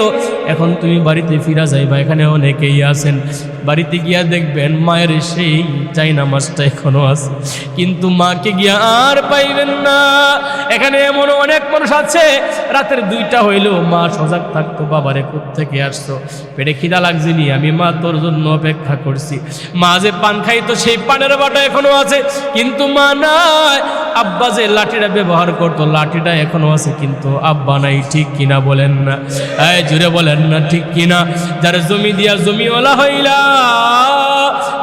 এখন তুমি বাড়িতে ফিরা যাইবা এখানে অনেকেই আছেন বাড়িতে গিয়া দেখবেন মায়ের সেই চাইনা মাছটা এখনো আছে কিন্তু মাকে গিয়া আর পাইবেন না এখানে এমন অনেক মানুষ আছে রাতের 2টা হইলেও মা সজাগ থাকতো বাবারে কোত্থেকে আসছো পেটে খিদা লাগছিনি আমি মা তোর জন্য অপেক্ষা করছি মা যে পান খাইতো সেই পানের বাটা এখনো আছে কিন্তু মা নাই আব্বা যে লাঠিটা ব্যবহার করতো লাঠিটা এখনো আছে কিন্তু আব্বা নাই ঠিক কিনা বলেন না এই জুড়ে বলেন না ঠিক কিনা যার জমি দিয়া জমিওয়ালা হইলা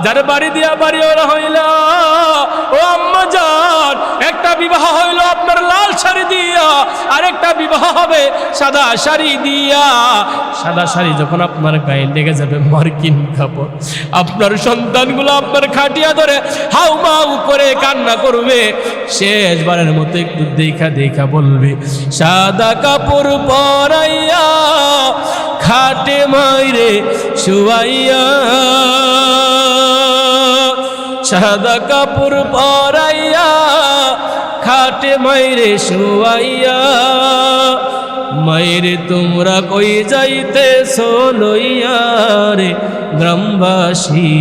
যার বাড়ি দিয়া বাড়িওয়ালা হইলা ও আম্মা যান মুসলমান, একটা বিবাহ হইল আপনার লাল শাড়ি দিয়া, আরেকটা বিবাহ হবে সাদা শাড়ি দিয়া। সাদা শাড়ি যখন আপনার গায়ে লেগে যাবে মার্কিন কাপড়, আপনার সন্তানগুলো আপনার খাটিয়া ধরে হাউমাউ করে কান্না করবে। শেষবারের মতো একটু দেখা দেখা বলবে, সাদা কাপড় পরাইয়া খাটে মাইরে শুয়াইয়া, সাদা কাপড় পরাইয়া খাটে মাইরে শুয়াইয়া। মাইরে তোমরা কই যাইতেছো লইয়া রে গ্রামবাসী,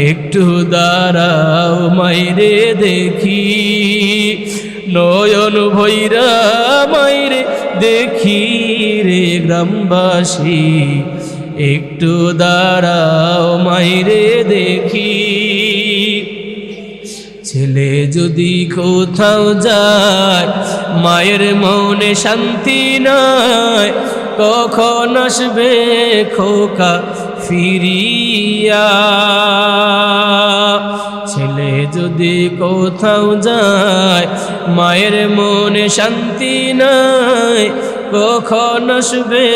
একটু দাঁড়াও মাইরে দেখি, নয়ন ভৈরা মাইরে দেখি রে গ্রামবাসী, একটু দাঁড়াও মাইরে দেখি। ছেলে যদি কোথাও যায় মায়ের মনে শান্তি নাই, কখন আসবে খোকা ফিরিয়া। ছেলে যদি কোথাও যায় মায়ের মনে শান্তি নাই, কখন আসবে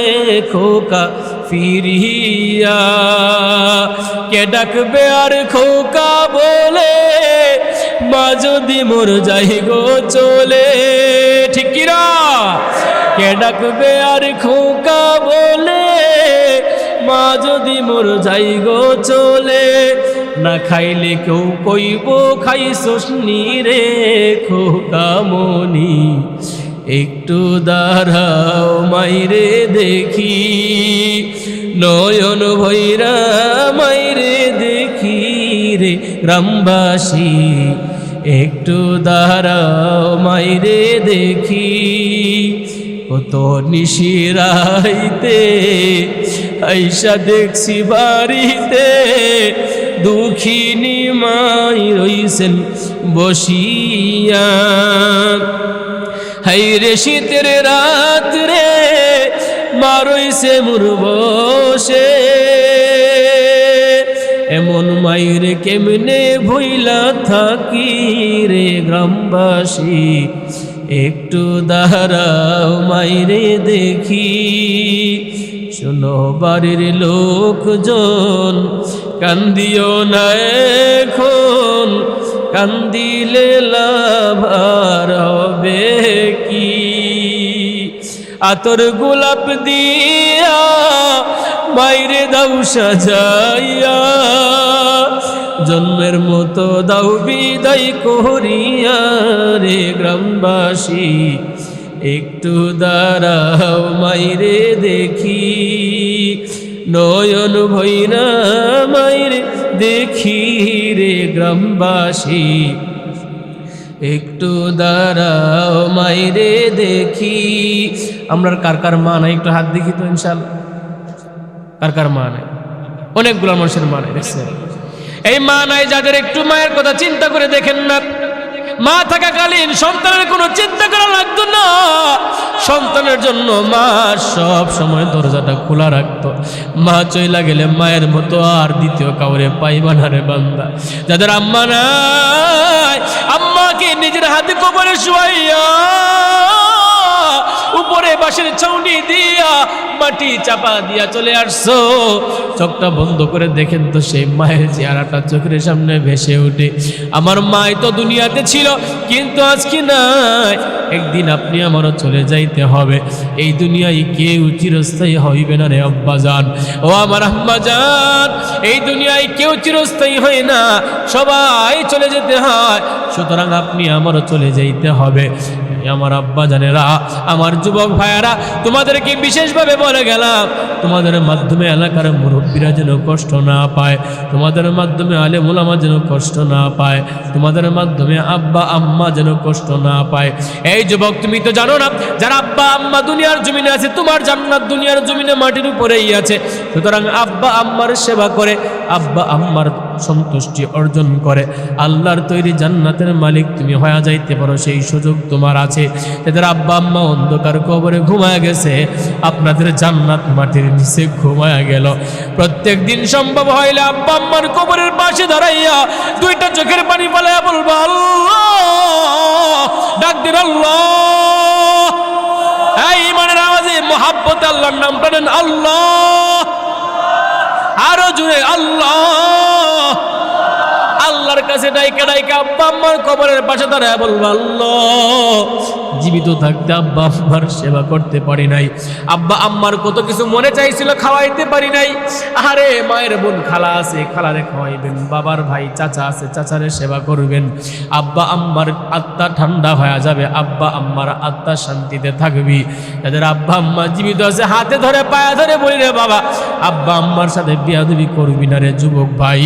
খোকা ফিরিয়া। কে ডাকবে আর খোকা বলে, মা যদি মোর যাই গো চলে, ঠিক কিনা? কে ডাকবে আর খোকা বলে, মা যদি মোর যাই গো চলে। না খাইলে কেউ কইব খাইছস নি রে খোকা মনি, একটু দাঁড়াও মাইরে দেখি, নয়ন ভৈরা মাইরে দেখি রে গ্রামবাসী, একটু দাঁড়াও মাইরে দেখি। কত নিশিরাইতে আইসা দেখছি বাড়িতে, দুঃখিনী মাই রইছেন বসিয়া। হাইরে শীতের রাত রে মা রইছে মোর বসে, এমন মাইরে কেমনে ভইলা থাকি রে গ্রামবাসী, একটু দাঁড়াও মাইরে দেখি। শোনো বাড়ির লোকজন কান্দিও না এখন, কান্দিলে লাভ আর হবে কি। আতর গোলাপ দিয়া মাইরে দাও সাজাইয়া, জন্মের মতো দাও বিদায় করিয়া রে গ্রামবাসী, একটু দাঁড়াও মাইরে দেখি, নয়ন ভৈরা মাইরে দেখি রে গ্রামবাসী, একটু দাঁড়াও মাইরে দেখি। আমরা কার কার মা নাই একটু হাত দেখি তো ইনশাআল্লাহ। কার কার মা নাই? অনেকগুলো মানুষের মা নাই, দেখছেন? এই মা নাই যাদের, একটু মায়ের কথা চিন্তা করে দেখেন না। মা থাকাকালীন সন্তানের কোনো চিন্তা করা লাগতো না। সন্তানের জন্য মা সব সময় দরজাটা খোলা রাখতো। মা চইলা গেলে মায়ের মতো আর দ্বিতীয় কাউরে পাইবা না রে বান্দা। যাদের আম্মা নাই, আম্মাকে নিজের হাতে কবরে শুয়াইয়া উপরে বাঁশের ছাউনি দিয়া মাটি চাপা দিয়া চলে আসছো, চোখটা বন্ধ করে দেখেন তো সেই মায়ের চেহারাটা চোখের সামনে ভেসে ওঠে। আমার মাই তো দুনিয়াতে ছিল কিন্তু আজকে নাই, একদিন আপনি আমারও চলে যাইতে হবে। এই দুনিয়ায় কেউ চিরস্থায়ী হইবে না রে আব্বাজান, ও আমার আম্মাজান। এই দুনিয়ায় কেউ চিরস্থায়ী হয় না, সবাই চলে যেতে হয়। সুতরাং আপনি আমারও চলে যাইতে হবে। আমার আব্বা জানেরা, আমার যুবক ভাইয়ারা, তোমাদেরকে বিশেষভাবে বলে গেলাম, তোমাদের মাধ্যমে এলাকার মুরব্বীরা যেন কষ্ট না পায়, তোমাদের মাধ্যমে আলেম ওলামা যেন কষ্ট না পায়, তোমাদের মাধ্যমে আব্বা আম্মা যেন কষ্ট না পায়। এই যুবক, তুমি তো জানো না, যারা আব্বা আম্মা দুনিয়ার জমিনে আছে, তোমার জান্নাত দুনিয়ার জমিনে মাটির উপরেই আছে। সুতরাং আব্বা আম্মার সেবা করে, আব্বা আম্মার সন্তুষ্টি অর্জন করে আল্লাহর তৈরি জান্নাতের মালিক তুমি হয়ে যাইতে পারো, সেই সুযোগ তোমার আছে। এদের আব্বা আম্মা অন্ধকার কবরে ঘুমায় গেছে, আপনাদের জান্নাত মাটির নিচে ঘুমায় গেল। প্রত্যেক দিন সম্ভব হইলে আব্বা আম্মার কবরের পাশে দাঁড়াইয়া দুইটা চোখের পানি ফেলাইয়া বলবা আল্লাহ, ডাক দিন আল্লাহ। এই ইমানের আওয়াজে মোহাব্বতে আল্লাহর নাম টানেন আল্লাহ, আরো জোরে আল্লাহ। আল্লাহর কাছে ডাইকা ডাইকা আব্বা আম্মার কবরের পাশে দাঁড়ায় বলবো আল্লাহ, জীবিত থাকতে আব্বা আম্মার সেবা করতে পারি নাই, আব্বা আম্মার কত কিছু মনে চাইছিল খাওয়াইতে পারি নাই। আরে মায়ের বোন খালা আছে, খালারে খাওয়াইবেন, বাবার ভাই চাচা আছে, চাচারে সেবা করবেন। আব্বা আম্মার আত্মা ঠান্ডা হয়ে যাবে, আব্বা আম্মার আত্মা শান্তিতে থাকবি। যাদের আব্বা আম্মা জীবিত আছে হাতে ধরে পায়ে ধরে বলি রে বাবা, আব্বা আম্মার সাথে বিয়াদবি করবি না রে যুবক ভাই।